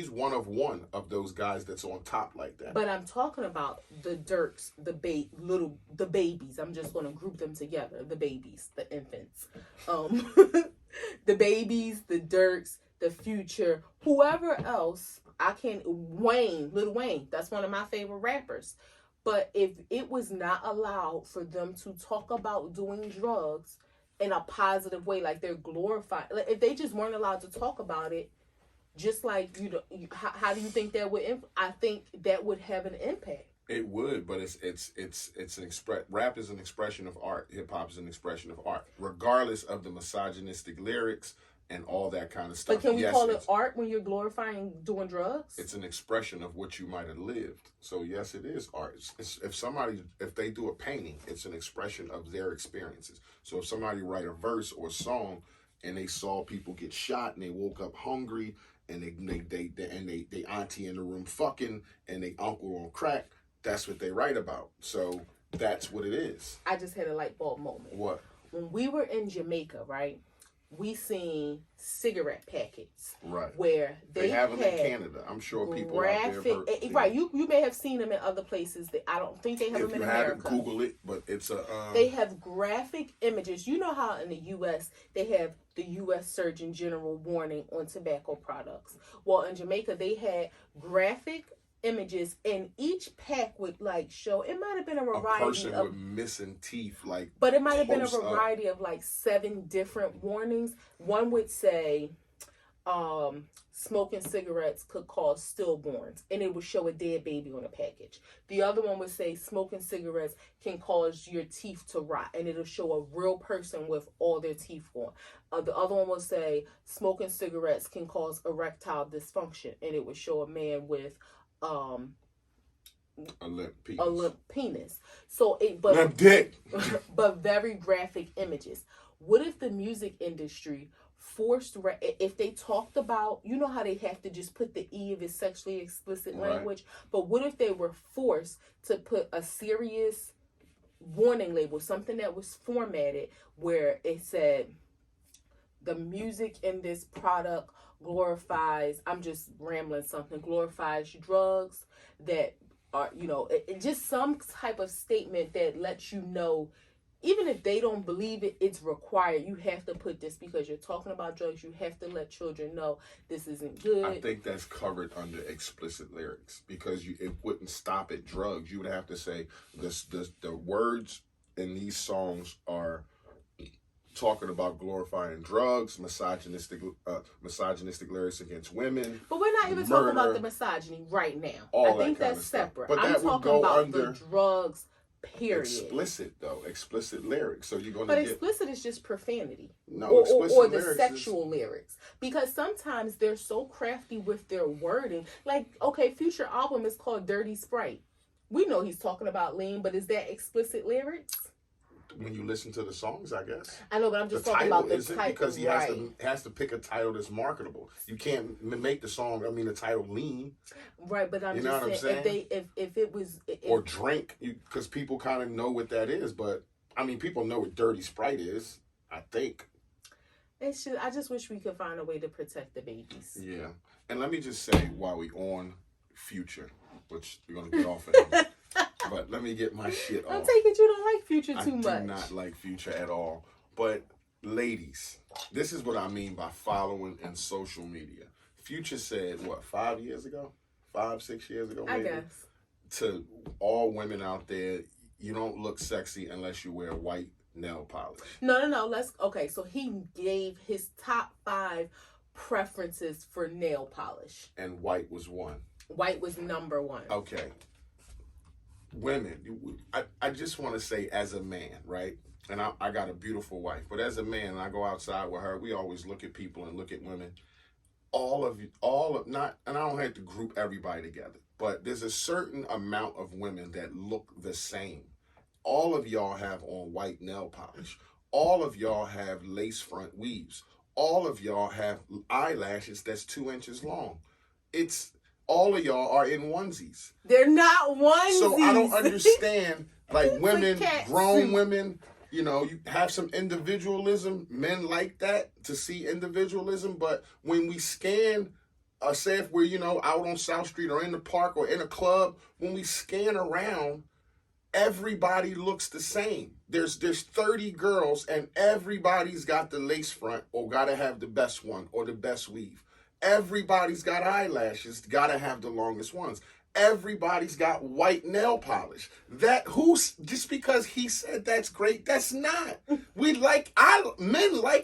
A: one of those guys that's on top like that.
B: But I'm talking about the Dirks, the babies. I'm just going to group them together. The babies, the infants, the babies, the Dirks, the Future, whoever else. Lil Wayne. That's one of my favorite rappers. But if it was not allowed for them to talk about doing drugs in a positive way, like they're glorified, like if they just weren't allowed to talk about it, just like how do you think that would? I think that would have an impact.
A: It would, but rap is an expression of art. Hip hop is an expression of art, regardless of the misogynistic lyrics and all that kind of stuff.
B: But can we call it art when you're glorifying doing drugs?
A: It's an expression of what you might have lived. So yes, it is art. If they do a painting, it's an expression of their experiences. So if somebody write a verse or song and they saw people get shot and they woke up hungry and they auntie in the room fucking and they uncle on crack, that's what they write about. So that's what it is.
B: I just had a light bulb moment.
A: What?
B: When we were in Jamaica, right? We seen cigarette packets,
A: right?
B: Where they
A: have them in Canada. I'm sure people out there have heard,
B: right? You may have seen them in other places. That I don't think they have them in America.
A: If you haven't, Google it. But it's a.
B: They have graphic images. You know how in the U.S. they have the U.S. Surgeon General warning on tobacco products. Well, in Jamaica they had graphic images, and each pack would show. It might have been a variety
A: a person with missing teeth,
B: but it might have been a variety of 7 different warnings. One would say, smoking cigarettes could cause stillborns, and it would show a dead baby on a package. The other one would say smoking cigarettes can cause your teeth to rot, and it'll show a real person with all their teeth gone. The other one would say smoking cigarettes can cause erectile dysfunction, and it would show a man with
A: a limp
B: penis. So
A: limp dick.
B: But very graphic images. What if the music industry forced, if they talked about, how they have to just put the E if it's sexually explicit language, but what if they were forced to put a serious warning label, something that was formatted where it said the music in this product glorifies, I'm just rambling something, glorifies drugs that are, just some type of statement that lets you know, even if they don't believe it, it's required. You have to put this because you're talking about drugs. You have to let children know this isn't good.
A: I think that's covered under explicit lyrics because it wouldn't stop at drugs. You would have to say the words in these songs are talking about glorifying drugs, misogynistic lyrics against women.
B: But we're not even talking about the misogyny right now. I think that's separate.
A: But
B: I'm talking about the drugs, period.
A: Explicit lyrics. So you're going
B: to explicit is just profanity.
A: No,
B: or the sexual lyrics. Because sometimes they're so crafty with their wording. Future album is called Dirty Sprite. We know he's talking about lean, but is that explicit lyrics?
A: When you listen to the songs, I guess.
B: I know, but I'm just talking about the title.
A: Because he has to pick a title that's marketable. You can't make the title lean.
B: Right, but I'm just saying, if it was...
A: or drink, because people kind of know what that is, but, people know what Dirty Sprite is, I think.
B: I just wish we could find a way to protect the babies.
A: Yeah. And let me just say, while we on Future, which we're going to get off of, but let me get my shit off.
B: I'm taking you don't like Future too much.
A: I do not like Future at all. But ladies, this is what I mean by following in social media. Future said, what, 5 years ago? 5, 6 years ago, maybe?
B: I guess.
A: To all women out there, you don't look sexy unless you wear white nail polish.
B: No. Okay, so he gave his top 5 preferences for nail polish.
A: And white was one.
B: White was number 1.
A: Okay. Women, I just want to say, as a man, right? And I got a beautiful wife, but as a man, and I go outside with her, we always look at people and look at women. Not, and I don't have to group everybody together, but there's a certain amount of women that look the same. All of y'all have on white nail polish. All of y'all have lace front weaves. All of y'all have eyelashes that's 2 inches long. All of y'all are in onesies.
B: They're not onesies.
A: So I don't understand, like women,
B: cat
A: grown
B: suit.
A: women, you have some individualism. Men like that, to see individualism. But when we scan, say if we're, out on South Street or in the park or in a club, when we scan around, everybody looks the same. There's 30 girls and everybody's got the lace front or got to have the best one or the best weave. Everybody's got eyelashes, got to have the longest ones. Everybody's got white nail polish. Just because he said that's great, that's not. Men like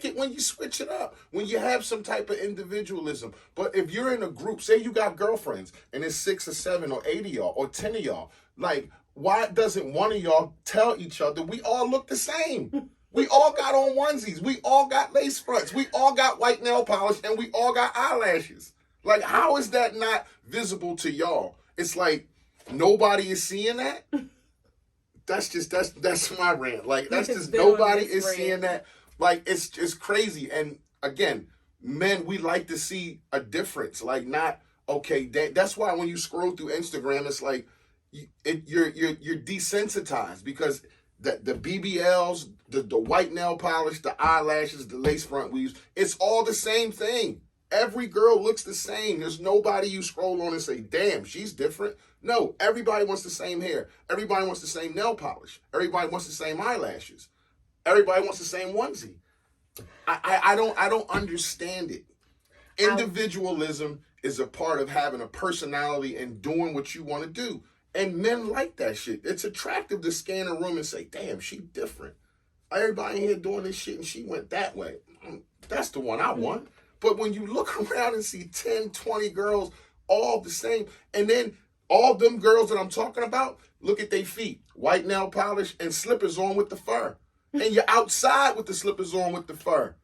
A: it when you switch it up, when you have some type of individualism. But if you're in a group, say you got girlfriends and it's 6 or 7 or 8 of y'all or 10 of y'all, like, why doesn't one of y'all tell each other we all look the same? We all got on onesies. We all got lace fronts. We all got white nail polish and we all got eyelashes. Like, how is that not visible to y'all? It's like nobody is seeing that. That's my rant. Like, that's just nobody is seeing that. Like, it's just crazy. And again, men, we like to see a difference. Like, not okay. That's why when you scroll through Instagram, it's like you're desensitized because the BBLs, the white nail polish, the eyelashes, the lace front weaves, it's all the same thing. Every girl looks the same. There's nobody you scroll on and say, damn, she's different. No, everybody wants the same hair. Everybody wants the same nail polish. Everybody wants the same eyelashes. Everybody wants the same onesie. I don't understand it. Individualism is a part of having a personality and doing what you want to do. And men like that shit. It's attractive to scan a room and say, damn, she different. Everybody in here doing this shit and she went that way. That's the one I want. But when you look around and see 10, 20 girls all the same, and then all them girls that I'm talking about, look at their feet. White nail polish and slippers on with the fur. And you're outside with the slippers on with the fur.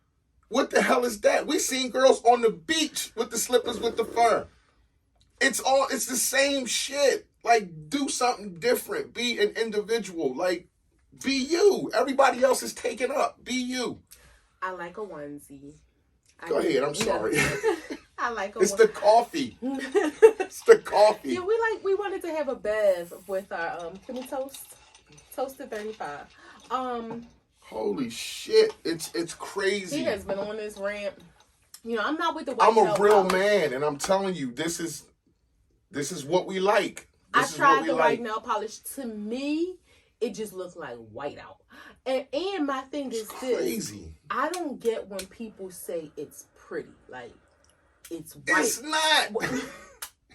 A: What the hell is that? We seen girls on the beach with the slippers with the fur. It's the same shit. Like, do something different. Be an individual. Like, be you. Everybody else is taken up. Be you.
B: I like a onesie.
A: Go ahead. I'm sorry.
B: I like a
A: It's the coffee. It's the coffee.
B: Yeah, we wanted to have a bev with our can we toast to 35.
A: Holy shit. It's crazy.
B: He has been on this rant. I'm not with the white
A: I'm a real
B: polish.
A: man, and I'm telling you, this is what we like.
B: I tried the white nail polish. To me, it just looks like white out. And my thing is
A: crazy.
B: This. I don't get when people say it's pretty. Like, it's white.
A: It's not.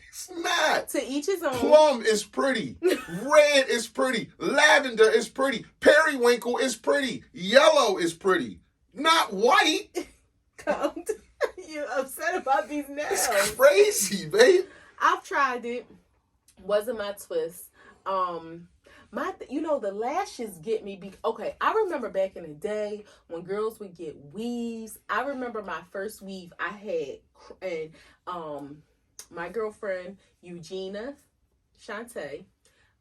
A: It's not.
B: To each his own.
A: Plum is pretty. Red is pretty. Lavender is pretty. Periwinkle is pretty. Yellow is pretty. Not white.
B: You're upset about these nails.
A: It's crazy, babe.
B: I've tried it. Wasn't my twist. The lashes get me. Okay, I remember back in the day when girls would get weaves. I remember my first weave I had, and my girlfriend Eugenia Shantae,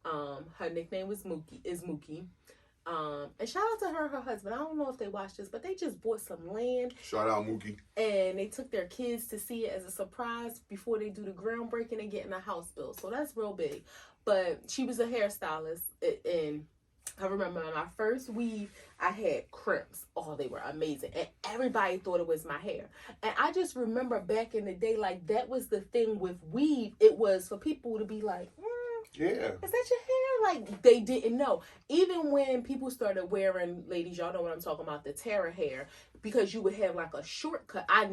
B: her nickname was Mookie. And shout out to her husband. I don't know if they watched this, but they just bought some land.
A: Shout out Mookie.
B: And they took their kids to see it as a surprise before they do the groundbreaking and getting a house built. So that's real big. But she was a hairstylist, and I remember my first weave, I had crimps. Oh, they were amazing. And everybody thought it was my hair. And I just remember back in the day, like, that was the thing with weave. It was for people to be like,
A: Yeah.
B: Is that your hair? Like, they didn't know. Even when people started wearing, ladies, y'all know what I'm talking about, the Tara hair, because you would have like a shortcut. I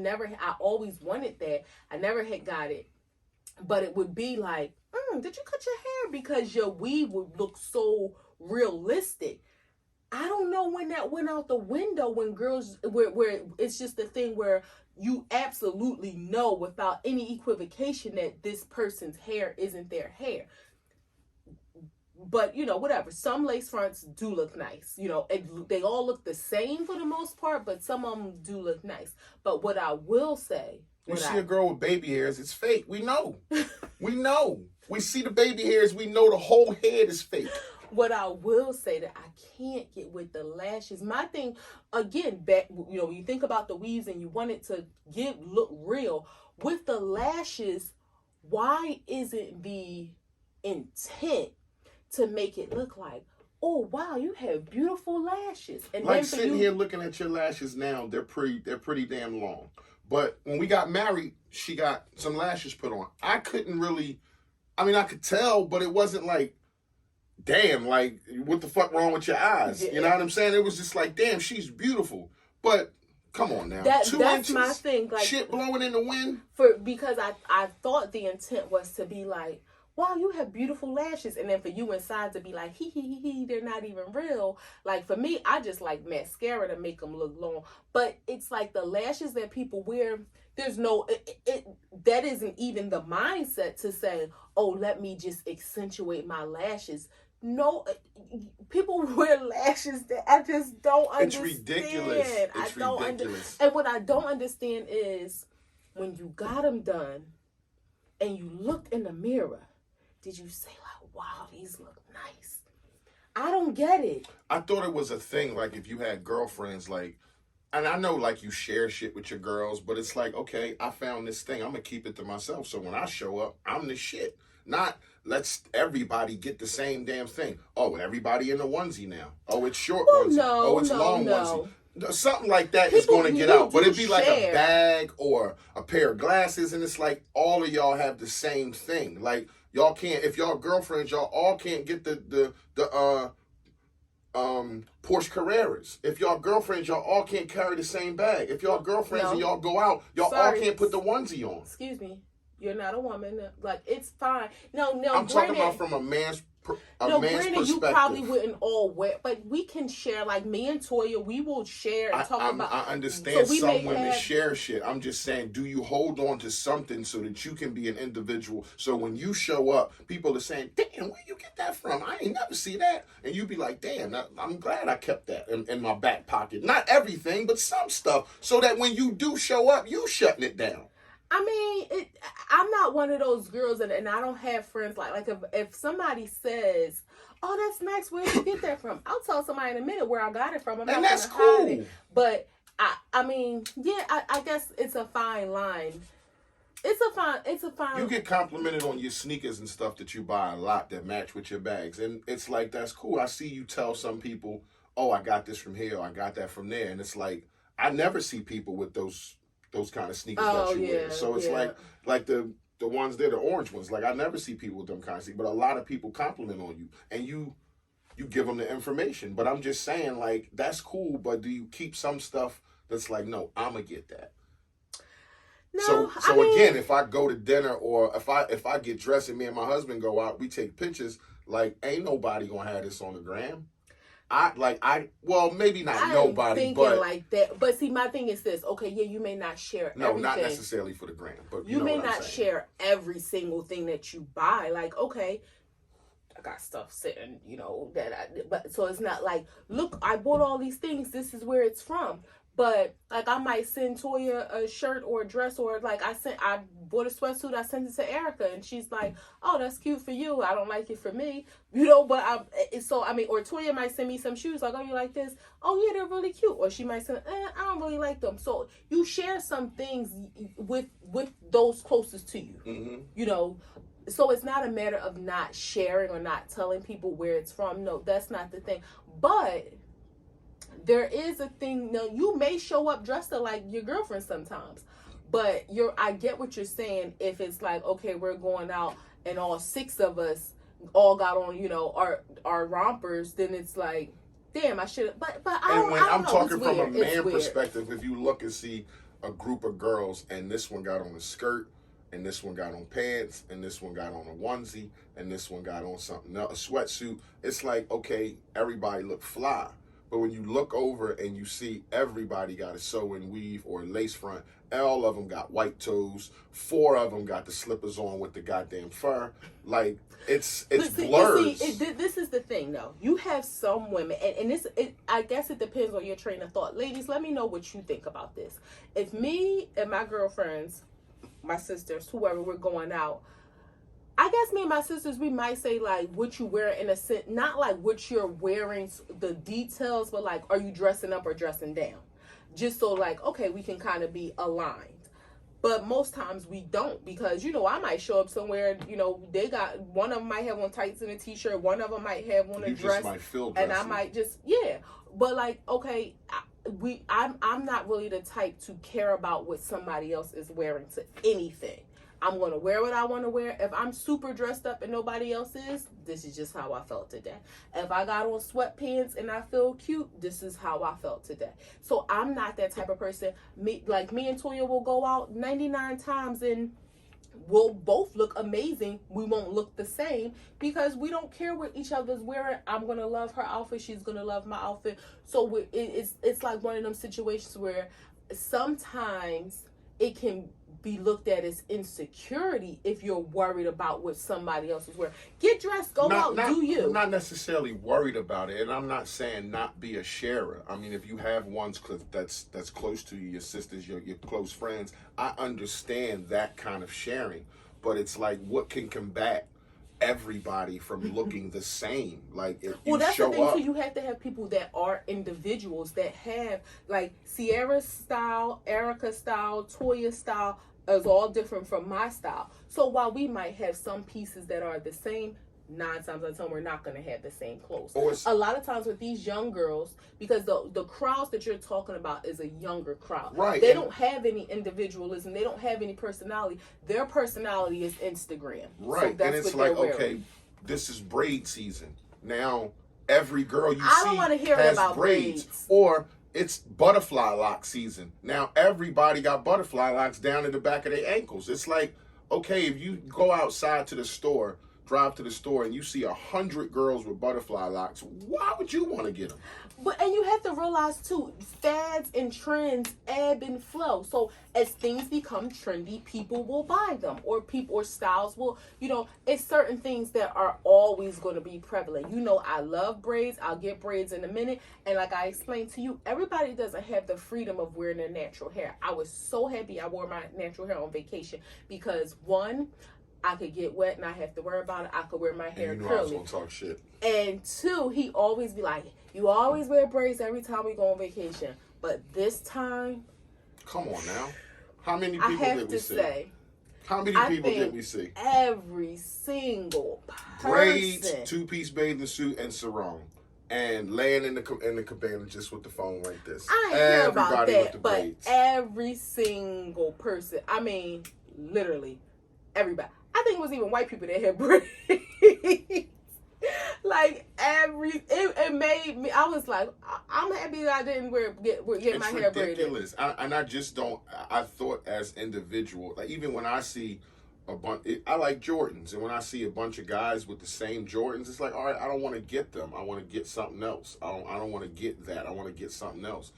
B: always wanted that. I never had got it. But it would be like, did you cut your hair? Because your weave would look so realistic. I don't know when that went out the window, when girls, where it's just the thing where you absolutely know without any equivocation that this person's hair isn't their hair. But, whatever. Some lace fronts do look nice. They all look the same for the most part, but some of them do look nice. But what I will say...
A: You see a girl with baby hairs, it's fake. We know. We know. We see the baby hairs, we know the whole head is fake.
B: What I will say that I can't get with the lashes. My thing, again, when you think about the weaves and you want it to look real, with the lashes, why isn't the intent to make it look like, oh wow, you have beautiful lashes? And
A: like
B: then
A: sitting here looking at your lashes now, they're pretty damn long. But when we got married, she got some lashes put on. I couldn't really, I could tell, but it wasn't like, damn, like, what the fuck wrong with your eyes? Yeah. You know what I'm saying? It was just like, damn, she's beautiful. But come on now, 2
B: that's
A: inches,
B: my thing. Like,
A: shit blowing in the wind.
B: Because I thought the intent was to be like, wow, you have beautiful lashes. And then for you inside to be like, hee, they're not even real. Like, for me, I just like mascara to make them look long. But it's like the lashes that people wear, there's no, that isn't even the mindset to say, oh, let me just accentuate my lashes. No, people wear lashes that I just don't understand.
A: It's ridiculous. It's ridiculous.
B: And what I don't understand is when you got them done and you looked in the mirror, did you say like, wow, these look nice? I don't get it.
A: I thought it was a thing, like if you had girlfriends, like, and I know like you share shit with your girls, but it's like, okay, I found this thing, I'm gonna keep it to myself. So when I show up, I'm the shit. Not let's everybody get the same damn thing. Oh, everybody in a onesie now. Oh, it's short onesie. Oh, it's long onesie. Something like that is going to get out. But it'd be like a bag or a pair of glasses, and it's like all of y'all have the same thing. Like, y'all can't, if y'all girlfriends, y'all all can't get the Porsche Carreras. If y'all girlfriends, y'all all can't carry the same bag. If y'all girlfriends and y'all go out, y'all all can't put the onesie on.
B: Excuse me. You're not a woman. Like, it's fine. No.
A: I'm talking about from a man's perspective.
B: You probably wouldn't all wear, but we can share. Like me and Toya, we will share and talk about.
A: I understand some women share shit. I'm just saying, do you hold on to something so that you can be an individual? So when you show up, people are saying, "Damn, where you get that from? I ain't never see that." And you be like, "Damn, I'm glad I kept that in my back pocket. Not everything, but some stuff, so that when you do show up, you shutting it down."
B: I mean, I'm not one of those girls, and I don't have friends like if somebody says, "Oh, that's nice. Where did you get that from?" I'll tell somebody in a minute where I got it from. I'm
A: and
B: not
A: that's
B: gonna hide
A: cool.
B: it. But I mean, yeah, I guess it's a fine line. It's a fine.
A: You get complimented on your sneakers and stuff that you buy a lot that match with your bags, and it's like, that's cool. I see you tell some people, "Oh, I got this from here. Or I got that from there," and it's like, I never see people with those kind of sneakers that you wear. So it's like the ones there, the orange ones. Like, I never see people with them kind of sneakers, but a lot of people compliment on you, and you give them the information. But I'm just saying, like, that's cool, but do you keep some stuff that's like, no, I'm gonna get that?
B: No,
A: so again, if I go to dinner or if I get dressed and me and my husband go out, we take pictures, like, ain't nobody gonna have this on the gram. Well, maybe not nobody, but
B: like that. But see, my thing is this. Okay, yeah, you may not share everything.
A: Not necessarily for the gram, but
B: you
A: know
B: may
A: what
B: not
A: I'm saying.
B: share every single thing that you buy. Like, okay, I got stuff sitting, but so it's not like, look, I bought all these things. This is where it's from. But like, I might send Toya a shirt or a dress, or like I bought a sweatsuit. I sent it to Erica, and she's like, "Oh, that's cute for you. I don't like it for me, But or Toya might send me some shoes. Like, "Oh, you like this? Oh, yeah, they're really cute." Or she might say, "I don't really like them." So you share some things with those closest to you.
A: Mm-hmm.
B: So it's not a matter of not sharing or not telling people where it's from. No, that's not the thing. But there is a thing. Now, you may show up dressed up like your girlfriend sometimes, but I get what you're saying. If it's like, okay, we're going out and all 6 of us all got on, you know, our rompers, then it's like, damn, I should. But I
A: And
B: don't.
A: when
B: I don't
A: I'm
B: know.
A: talking
B: It's
A: from
B: weird.
A: a
B: It's
A: man
B: weird.
A: perspective, if you look and see a group of girls, and this one got on a skirt, and this one got on pants, and this one got on a onesie, and this one got on something else, a sweatsuit, it's like, okay, everybody look fly. But when you look over and you see everybody got a sew-in weave or a lace front, all of them got white toes, 4 of them got the slippers on with the goddamn fur, like, it's blurs.
B: This is the thing, though. You have some women, and this, I guess it depends on your train of thought. Ladies, let me know what you think about this. If me and my girlfriends, my sisters, whoever, we're going out, I guess me and my sisters, we might say, like, what you wear in a sense, not like what you're wearing, the details, but like, are you dressing up or dressing down? Just so, like, okay, we can kind of be aligned. But most times we don't, because, you know, I might show up somewhere, you know, they got, one of them might have on tights and a t-shirt, one of them might have on a dress.
A: You just might feel
B: and
A: dressy.
B: I might just, yeah. But like, okay, I'm not really the type to care about what somebody else is wearing to anything. I'm going to wear what I want to wear. If I'm super dressed up and nobody else is, this is just how I felt today. If I got on sweatpants and I feel cute, this is how I felt today. So I'm not that type of person. Me and Toya will go out 99 times and we'll both look amazing. We won't look the same because we don't care what each other's wearing. I'm going to love her outfit. She's going to love my outfit. So it's like one of them situations where sometimes it can be looked at as insecurity if you're worried about what somebody else is wearing. Get dressed, go out, do you.
A: I'm not necessarily worried about it, and I'm not saying not be a sharer. I mean, if you have ones that's close to you, your sisters, your close friends, I understand that kind of sharing. But it's like, what can combat everybody from looking the same? Like, if you
B: that's
A: show
B: the thing
A: up,
B: too. You have to have people that are individuals that have, like, Sierra's style, Erica's style, Toya's style is all different from my style. So while we might have some pieces that are the same, 9 times out of 10 we're not going to have the same clothes. A lot of times with these young girls, because the crowds that you're talking about is a younger crowd.
A: Right.
B: They don't have any individualism. They don't have any personality. Their personality is Instagram.
A: Right.
B: So that's
A: and it's
B: what
A: like,
B: they're
A: okay,
B: wearing.
A: this is braid season. Now, every girl you
B: I don't
A: see
B: wanna hear
A: has
B: about
A: braids.
B: braids.
A: Or it's butterfly lock season. Now, everybody got butterfly locks down in the back of their ankles. It's like, okay, if you go outside to the store, drive to the store, and you see 100 girls with butterfly locks, why would you want to get them?
B: And you have to realize too, fads and trends ebb and flow. So as things become trendy, people will buy them, or styles will, it's certain things that are always going to be prevalent. You know, I love braids. I'll get braids in a minute. And like I explained to you, everybody doesn't have the freedom of wearing their natural hair. I was so happy I wore my natural hair on vacation because, one, I could get wet and I have to worry about it. I could wear my hair
A: and you know
B: curly.
A: I was gonna talk shit.
B: And 2, he always be like, you always wear braids every time we go on vacation. But this time,
A: come on now. How many people did we see?
B: Say,
A: How many people did we see?
B: Every single person.
A: Braids, 2-piece bathing suit, and sarong. And laying in the cabana just with the phone like this.
B: I ain't care about
A: with the
B: that, but
A: braids.
B: every single person, I mean, literally, everybody. I think it was even white people that had braids. Like, it made me, I was like, I'm happy that I didn't get my hair braided.
A: It's ridiculous. And I just don't, I thought as individual, like even when I see a bunch, I like Jordans, and when I see a bunch of guys with the same Jordans, it's like, all right, I don't want to get them. I want to get something else. I don't want to get that. I want to get something else.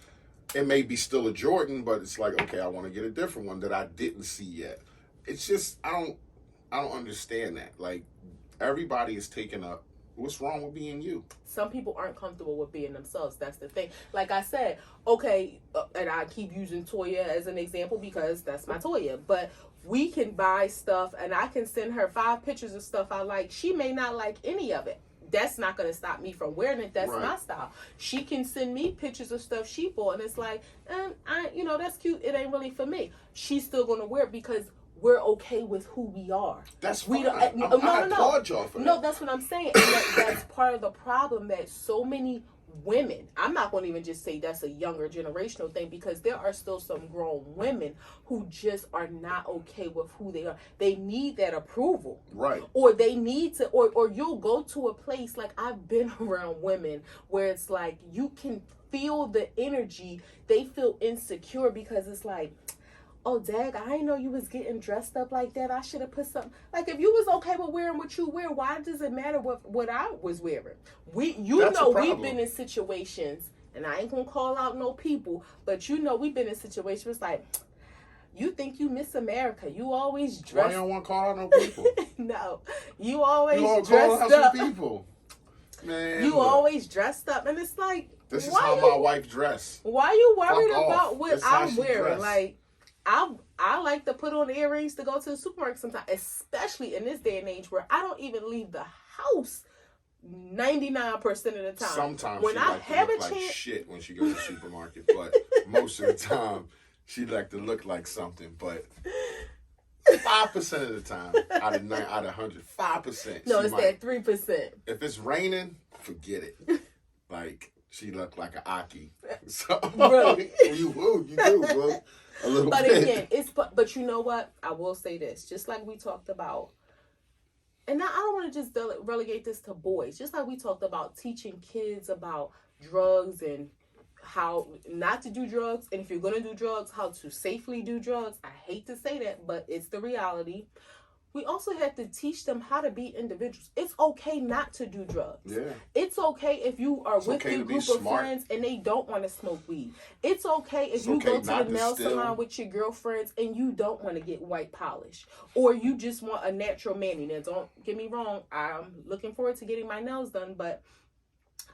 A: It may be still a Jordan, but it's like, okay, I want to get a different one that I didn't see yet. It's just, I don't understand that. Like, everybody is taking up. What's wrong with being you?
B: Some people aren't comfortable with being themselves. That's the thing. Like I said, okay, and I keep using Toya as an example because that's my Toya. But we can buy stuff, and I can send her 5 pictures of stuff I like. She may not like any of it. That's not going to stop me from wearing it. That's
A: right.
B: my style. She can send me pictures of stuff she bought, and it's like, that's cute. It ain't really for me. She's still going to wear it because we're okay with who we are.
A: That's
B: fine.
A: I applaud y'all for that.
B: No, that's what I'm saying. And that's part of the problem, that so many women, I'm not going to even just say that's a younger generational thing, because there are still some grown women who just are not okay with who they are. They need that approval.
A: Right.
B: Or they need to, or you'll go to a place, like I've been around women where it's like you can feel the energy. They feel insecure because it's like, oh, dag, I didn't know you was getting dressed up like that. I should have put something. Like, if you was okay with wearing what you wear, why does it matter what I was wearing? We've been in situations, and I ain't gonna call out no people, but we've been in situations like, you think you Miss America. You always dress.
A: Why you don't want to call out no people?
B: No. You always
A: dressed
B: out
A: up. Some people. Man,
B: you always dressed up. And it's like,
A: this is how my wife dressed.
B: Why you worried about what I'm wearing?
A: Dressed.
B: Like, I like to put on earrings to go to the supermarket sometimes, especially in this day and age where I don't even leave the house 99% of the time.
A: Sometimes
B: when
A: she
B: I have a
A: like
B: chance,
A: shit when she goes to the supermarket, but most of the time she like to look like something. But 5% of the time, out of 100, 5%.
B: No, it's that 3%.
A: If it's raining, forget it. Like, she looked like an Aki. So
B: really,
A: you do, bro. A little
B: but
A: bit.
B: Again, but you know what? I will say this, just like we talked about, and now I don't want to just relegate this to boys. Just like we talked about teaching kids about drugs and how not to do drugs, and if you're going to do drugs, how to safely do drugs. I hate to say that, but it's the reality. We also have to teach them how to be individuals. It's okay not to do drugs.
A: Yeah.
B: It's okay if you are with your group of friends and they don't want to smoke weed. It's okay if you go to the nail salon with your girlfriends and you don't want to get white polish. Or you just want a natural mani. Now, don't get me wrong. I'm looking forward to getting my nails done, but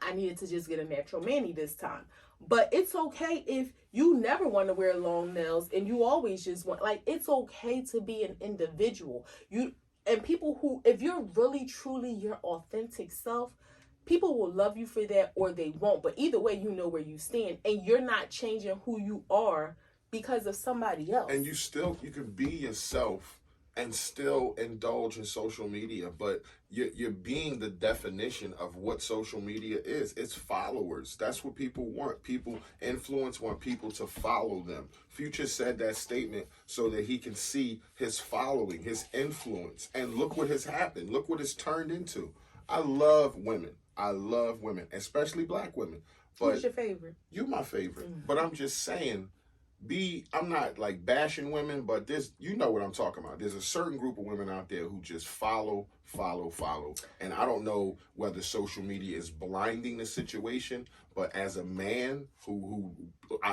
B: I needed to just get a natural mani this time. But it's okay if you never want to wear long nails and you always just want, like, it's okay to be an individual. People who, if you're really truly your authentic self, people will love you for that or they won't. But either way, you know where you stand and you're not changing who you are because of somebody else.
A: And you can be yourself and still indulge in social media, but you're being the definition of what social media is. It's followers. That's what people want. People influence want people to follow them. Future said that statement so that he can see his following, his influence, and look what has happened. Look what it's turned into. I love women, especially black women. But
B: who's your favorite?
A: You my favorite. Mm-hmm. But I'm just saying, I'm not like bashing women, but you know what I'm talking about. There's a certain group of women out there who just follow. And I don't know whether social media is blinding the situation, but as a man who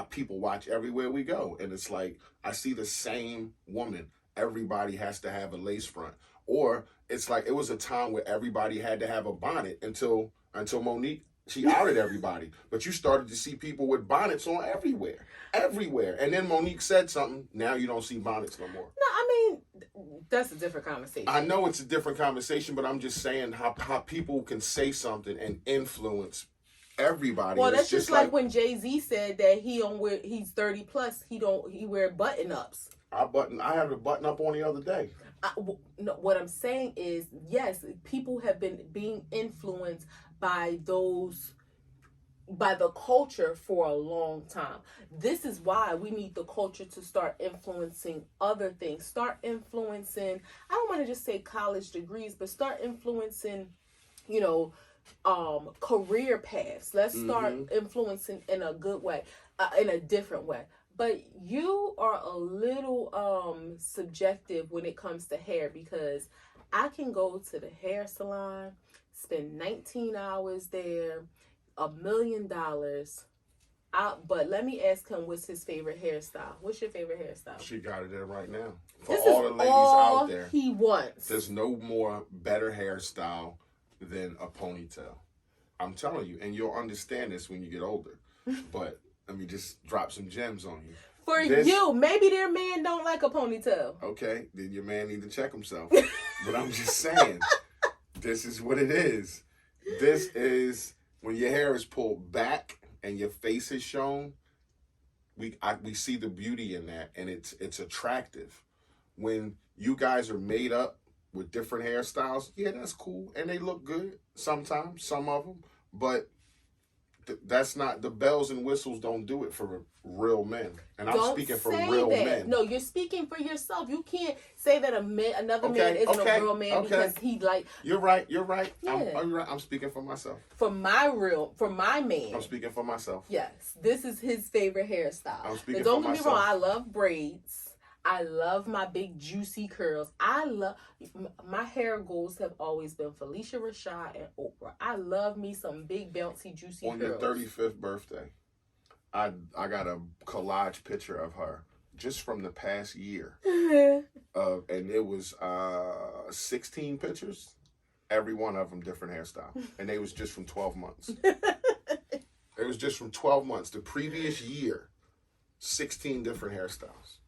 A: people watch everywhere we go, and it's like, I see the same woman. Everybody has to have a lace front. Or it's like, it was a time where everybody had to have a bonnet until Monique, she outed everybody. But you started to see people with bonnets on everywhere. And then Monique said something. Now you don't see bonnets no more.
B: No, I mean, that's a different conversation.
A: I know it's a different conversation, but I'm just saying how people can say something and influence everybody.
B: Well, that's just like when Jay-Z said that he's 30 plus, he wear button ups.
A: I had a button up on the other day.
B: No, what I'm saying is, yes, people have been being influenced by the culture for a long time. This is why we need the culture to start influencing other things. Start influencing, I don't want to just say college degrees, but start influencing, career paths. Let's start influencing in a good way, in a different way. But you are a little subjective when it comes to hair, because I can go to the hair salon, spend 19 hours there, $1 million. But let me ask him, what's his favorite hairstyle? What's your favorite hairstyle?
A: She got it there right now.
B: For all the ladies out there, he wants.
A: There's no more better hairstyle than a ponytail. I'm telling you, and you'll understand this when you get older. But let me just drop some gems on you.
B: For you, maybe their man don't like a ponytail.
A: Okay, then your man need to check himself. But I'm just saying, this is what it is. This is when your hair is pulled back and your face is shown. We see the beauty in that, and it's attractive. When you guys are made up with different hairstyles, yeah, that's cool, and they look good sometimes, some of them. But That's not, the bells and whistles don't do it for real men, and I'm
B: Don't
A: speaking for
B: say
A: real
B: that.
A: men.
B: No, you're speaking for yourself. You can't say that another man isn't a real man because he like.
A: You're right. You're right.
B: Yeah.
A: I'm right. I'm speaking for myself.
B: For my man.
A: I'm speaking for myself.
B: Yes, this is his favorite hairstyle.
A: I'm speaking
B: don't
A: for
B: get me wrong. I love braids. I love my big juicy curls. I love my hair goals have always been Felicia Rashad and Oprah. I love me some big bouncy juicy
A: curls. On your 35th birthday, I got a collage picture of her just from the past year, and it was 16 pictures, every one of them different hairstyle, and they was just from 12 months. It was just from 12 months. The previous year, 16 different hairstyles.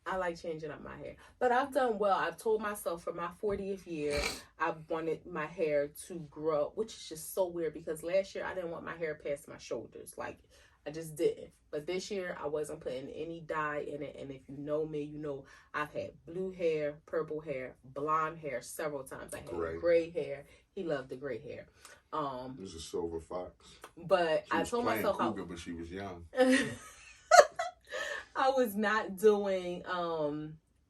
B: I like changing up my hair. But I've done well. I've told myself for my 40th year, I wanted my hair to grow, which is just so weird because last year I didn't want my hair past my shoulders. Like, I just didn't. But this year I wasn't putting any dye in it. And if you know me, you know I've had blue hair, purple hair, blonde hair several times. I had gray hair. He loved the gray hair.
A: It was a silver fox.
B: But I told myself
A: cougar, but she was young.
B: I was not doing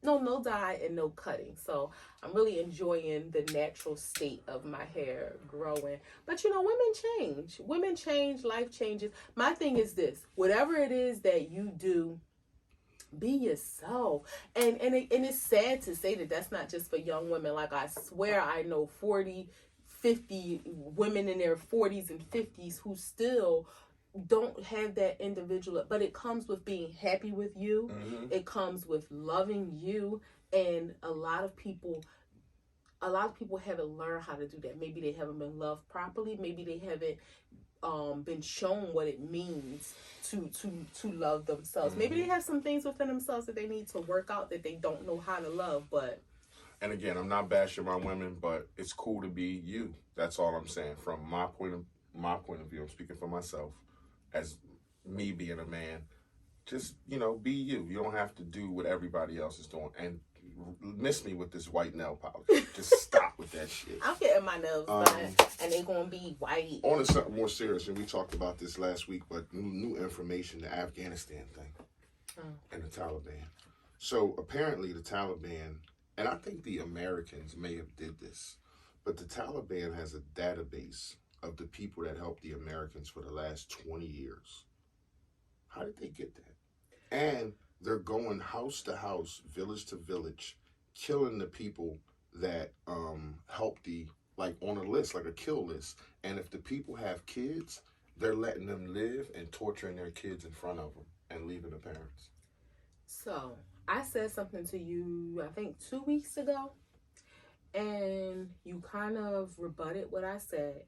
B: no dye and no cutting. So I'm really enjoying the natural state of my hair growing. But you know, women change, life changes. My thing is this: whatever it is that you do, be yourself. And it's sad to say that that's not just for young women. Like, I swear I know 40, 50 women in their 40s and 50s who still don't have that individual, but it comes with being happy with you. Mm-hmm. It comes with loving you, and a lot of people haven't learned how to do that. Maybe they haven't been loved properly. Maybe they haven't been shown what it means to love themselves. Mm-hmm. Maybe they have some things within themselves that they need to work out that they don't know how to love. But
A: and again, I'm not bashing my women, but it's cool to be you. That's all I'm saying. From my point of view, I'm speaking for myself. As me being a man, just, be you. You don't have to do what everybody else is doing. And miss me with this white nail polish. Just stop with that shit.
B: I'm getting my nails done, and they're going to be white.
A: On to something more serious, and we talked about this last week, but new information, the Afghanistan thing and the Taliban. So apparently the Taliban, and I think the Americans may have did this, but the Taliban has a database of the people that helped the Americans for the last 20 years. How did they get that? And they're going house to house, village to village, killing the people that helped on a list, like a kill list. And if the people have kids, they're letting them live and torturing their kids in front of them and leaving the parents.
B: So, I said something to you, I think 2 weeks ago, and you kind of rebutted what I said.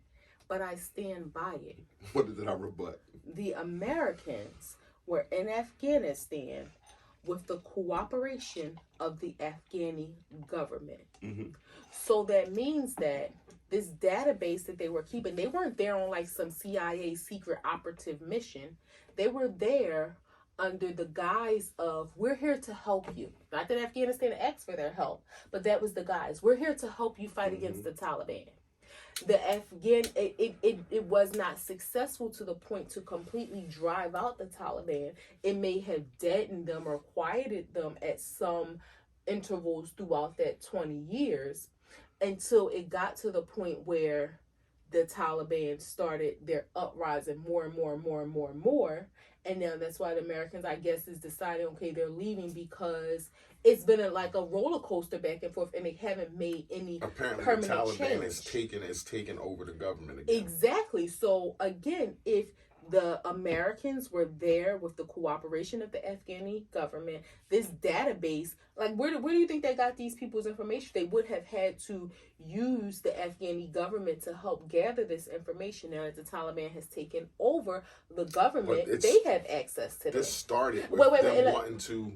B: But I stand by it.
A: What did I rebut?
B: The Americans were in Afghanistan with the cooperation of the Afghani government. Mm-hmm. So that means that this database that they were keeping, they weren't there on like some CIA secret operative mission. They were there under the guise of, we're here to help you. Not that Afghanistan asked for their help, but that was the guise. We're here to help you fight against the Taliban. The Afghan, it was not successful to the point to completely drive out the Taliban. It may have deadened them or quieted them at some intervals throughout that 20 years until it got to the point where the Taliban started their uprising more and more and more and more and more. And now that's why the Americans, I guess, is deciding, okay, they're leaving because it's been like a roller coaster back and forth, and they haven't made any permanent
A: the Taliban
B: change.
A: is taking over the government again.
B: Exactly. So again, if the Americans were there with the cooperation of the Afghani government, this database, like where do you think they got these people's information? They would have had to use the Afghani government to help gather this information. Now that the Taliban has taken over the government, they have access to
A: this.
B: This
A: started with them wanting to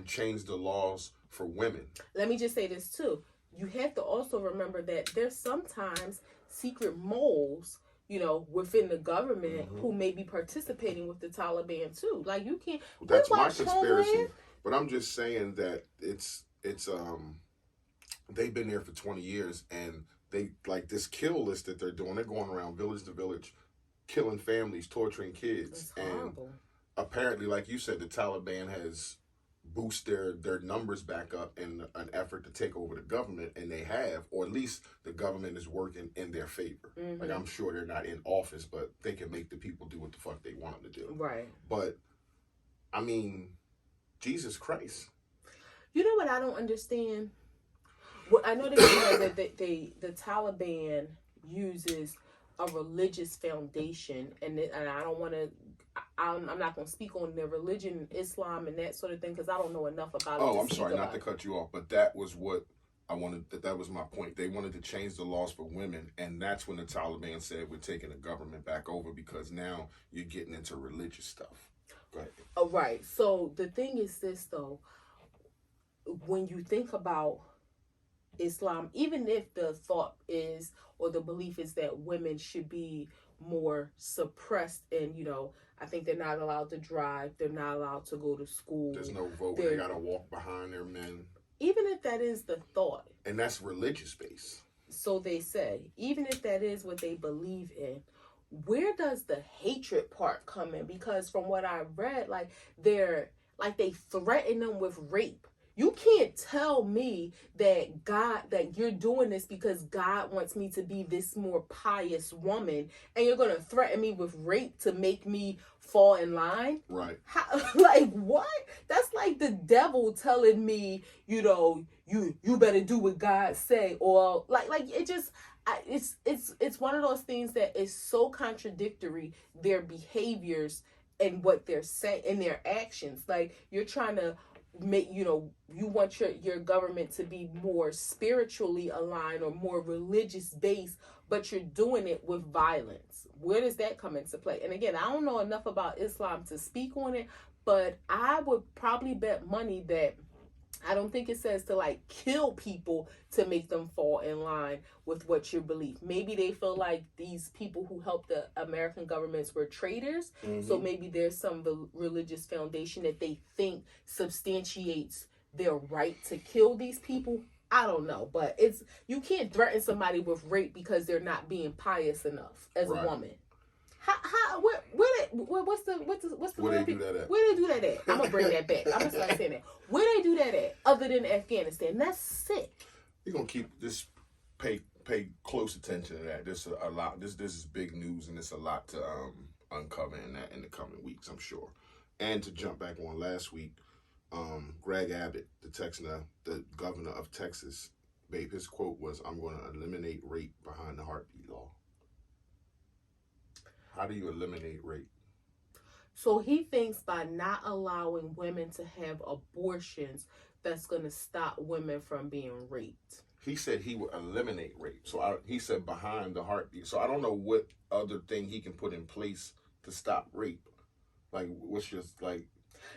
A: change the laws for women.
B: Let me just say this too. You have to also remember that there's sometimes secret moles, within the government who may be participating with the Taliban too. Like, you can't.
A: That's my conspiracy. But I'm just saying that it's they've been there for 20 years, and they, like, this kill list that they're doing. They're going around village to village, killing families, torturing kids.
B: It's horrible.
A: And apparently, like you said, the Taliban has boosted their numbers back up in an effort to take over the government, and they have, or at least the government is working in their favor. Like, I'm sure they're not in office, but they can make the people do what the fuck they want them to do.
B: Right.
A: But, I mean, Jesus Christ.
B: You know what I don't understand? Well, I know that the Taliban uses a religious foundation, and I don't want to. I'm not going to speak on their religion, Islam, and that sort of thing because I don't know enough about it.
A: Oh, I'm sorry, not to cut you off, but that was what I wanted. That was my point. They wanted to change the laws for women, and that's when the Taliban said we're taking the government back over because now you're getting into religious stuff. Go ahead.
B: Oh, right. So the thing is this, though. When you think about Islam, even if the thought is or the belief is that women should be more suppressed and, I think they're not allowed to drive, they're not allowed to go to school.
A: There's no vote, they gotta walk behind their men.
B: Even if that is the thought.
A: And that's religious based.
B: So they say, even if that is what they believe in, where does the hatred part come in? Because from what I read, they threaten them with rape. You can't tell me that you're doing this because God wants me to be this more pious woman and you're going to threaten me with rape to make me fall in line?
A: Right.
B: Like, what? That's like the devil telling me, you better do what God say. Or it just, it's one of those things that is so contradictory, their behaviors and what they're saying and their actions. Like, you're trying to make, you want your government to be more spiritually aligned or more religious based, but you're doing it with violence. Where does that come into play? And again, I don't know enough about Islam to speak on it, but I would probably bet money that I don't think it says to kill people to make them fall in line with what you believe. Maybe they feel like these people who helped the American governments were traitors. Mm-hmm. So maybe there's some religious foundation that they think substantiates their right to kill these people. I don't know, but you can't threaten somebody with rape because they're not being pious enough as a woman. What's the
A: where they do that at?
B: Where they do that at? I'm gonna bring that back. I'm gonna start saying that. Where they do that at? Other than Afghanistan, that's sick.
A: You're gonna keep this. Pay close attention to that. There's a lot. This is big news, and there's a lot to uncover in that in the coming weeks, I'm sure. And to jump back on last week, Greg Abbott, the governor of Texas, babe, his quote was, "I'm going to eliminate rape behind the heartbeat law." How do you eliminate rape?
B: So he thinks by not allowing women to have abortions, that's going to stop women from being raped.
A: He said he would eliminate rape. So he said behind the heartbeat. So I don't know what other thing he can put in place to stop rape. Like, what's just like...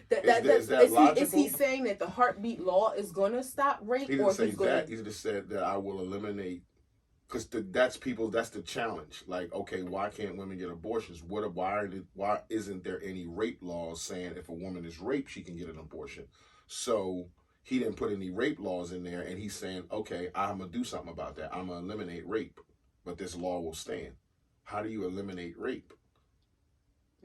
A: Is that logical?
B: Is he saying that the heartbeat law is going to stop rape?
A: He didn't say that. He just said that I will eliminate... Because that's the challenge. Like, okay, why can't women get abortions? Why isn't there any rape laws saying if a woman is raped, she can get an abortion? So he didn't put any rape laws in there, and he's saying, okay, I'm going to do something about that. I'm going to eliminate rape, but this law will stand. How do you eliminate rape?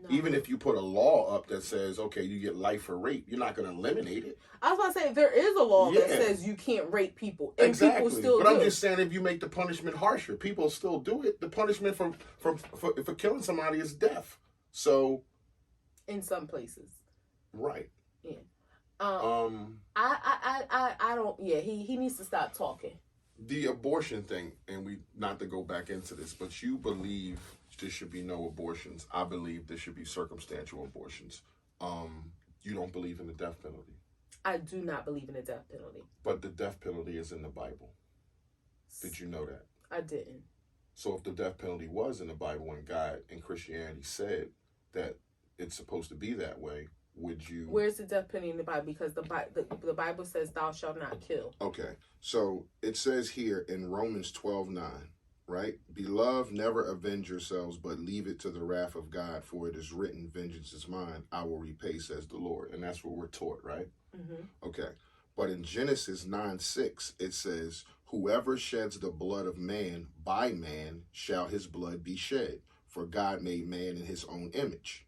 A: No. Even if you put a law up that says, okay, you get life for rape, you're not going to eliminate it.
B: I was about to say, there is a law that says you can't rape people. And
A: exactly.
B: People still
A: but
B: do.
A: I'm just saying, if you make the punishment harsher, people still do it. The punishment for killing somebody is death. So.
B: In some places.
A: Right.
B: Yeah. I don't, he needs to stop talking.
A: The abortion thing, and not to go back into this, but you believe there should be no abortions. I believe there should be circumstantial abortions. You don't believe in the death penalty.
B: I do not believe in the death penalty.
A: But the death penalty is in the Bible. Did you know that?
B: I didn't.
A: So if the death penalty was in the Bible and God and Christianity said that it's supposed to be that way, would you...
B: Where's the death penalty in the Bible? Because the Bible says thou shalt not kill.
A: Okay. So it says here in Romans 12:9, right? Beloved, never avenge yourselves, but leave it to the wrath of God, for it is written, vengeance is mine, I will repay, says the Lord. And that's what we're taught, right? Mm-hmm. Okay. But in Genesis 9:6, it says, whoever sheds the blood of man, by man shall his blood be shed. for God made man in his own image.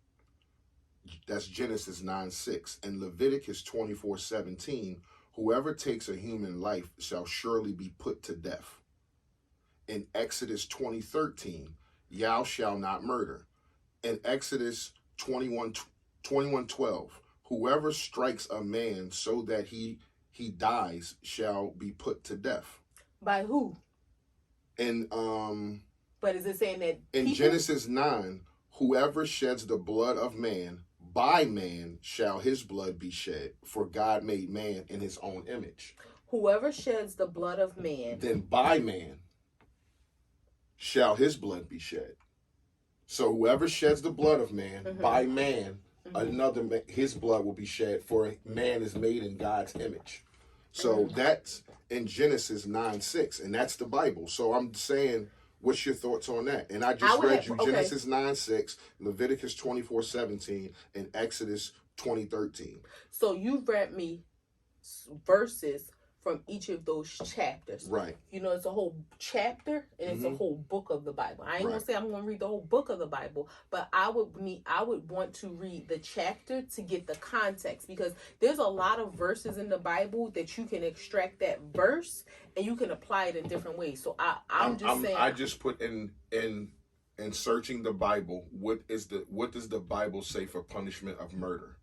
A: That's Genesis 9:6. And Leviticus 24:17, whoever takes a human life shall surely be put to death. In Exodus 20:13, thou shalt not murder. In Exodus 21:12, whoever strikes a man so that he dies shall be put to death.
B: By who?
A: And
B: But is it saying that
A: in
B: people?
A: Genesis 9, whoever sheds the blood of man, by man shall his blood be shed, for God made man in his own image.
B: Whoever sheds the blood of man,
A: then by man shall his blood be shed. So whoever sheds the blood of man, by man, another man, his blood will be shed, for man is made in God's image. So that's in Genesis 9:6, and that's the Bible. So I'm saying, what's your thoughts on that? And I just read you Genesis 9:6, Leviticus 24:17, and Exodus 20:13.
B: So you've read me verses from each of those chapters.
A: Right.
B: You know, it's a whole chapter and it's a whole book of the Bible. I ain't gonna say I'm gonna read the whole book of the Bible, but I would want to read the chapter to get the context, because there's a lot of verses in the Bible that you can extract that verse and you can apply it in different ways. So I'm just saying,
A: I just put in searching the Bible, what does the Bible say for punishment of murder?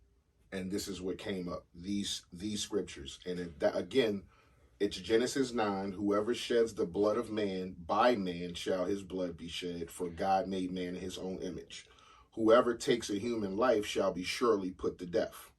A: And this is what came up, these scriptures. And again, it's Genesis 9, whoever sheds the blood of man, by man shall his blood be shed, for God made man in his own image. Whoever takes a human life shall be surely put to death.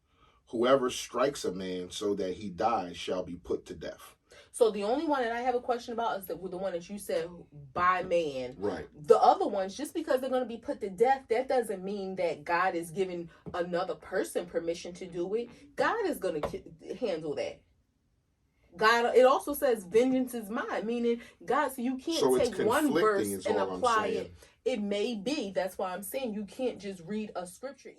A: Whoever strikes a man so that he dies shall be put to death.
B: So the only one that I have a question about is the one that you said, by man.
A: Right.
B: The other ones, just because they're going to be put to death, that doesn't mean that God is giving another person permission to do it. God is going to handle that. God, it also says vengeance is mine, meaning God, so you can't take one verse and apply it. It may be. That's why I'm saying you can't just read a scripture.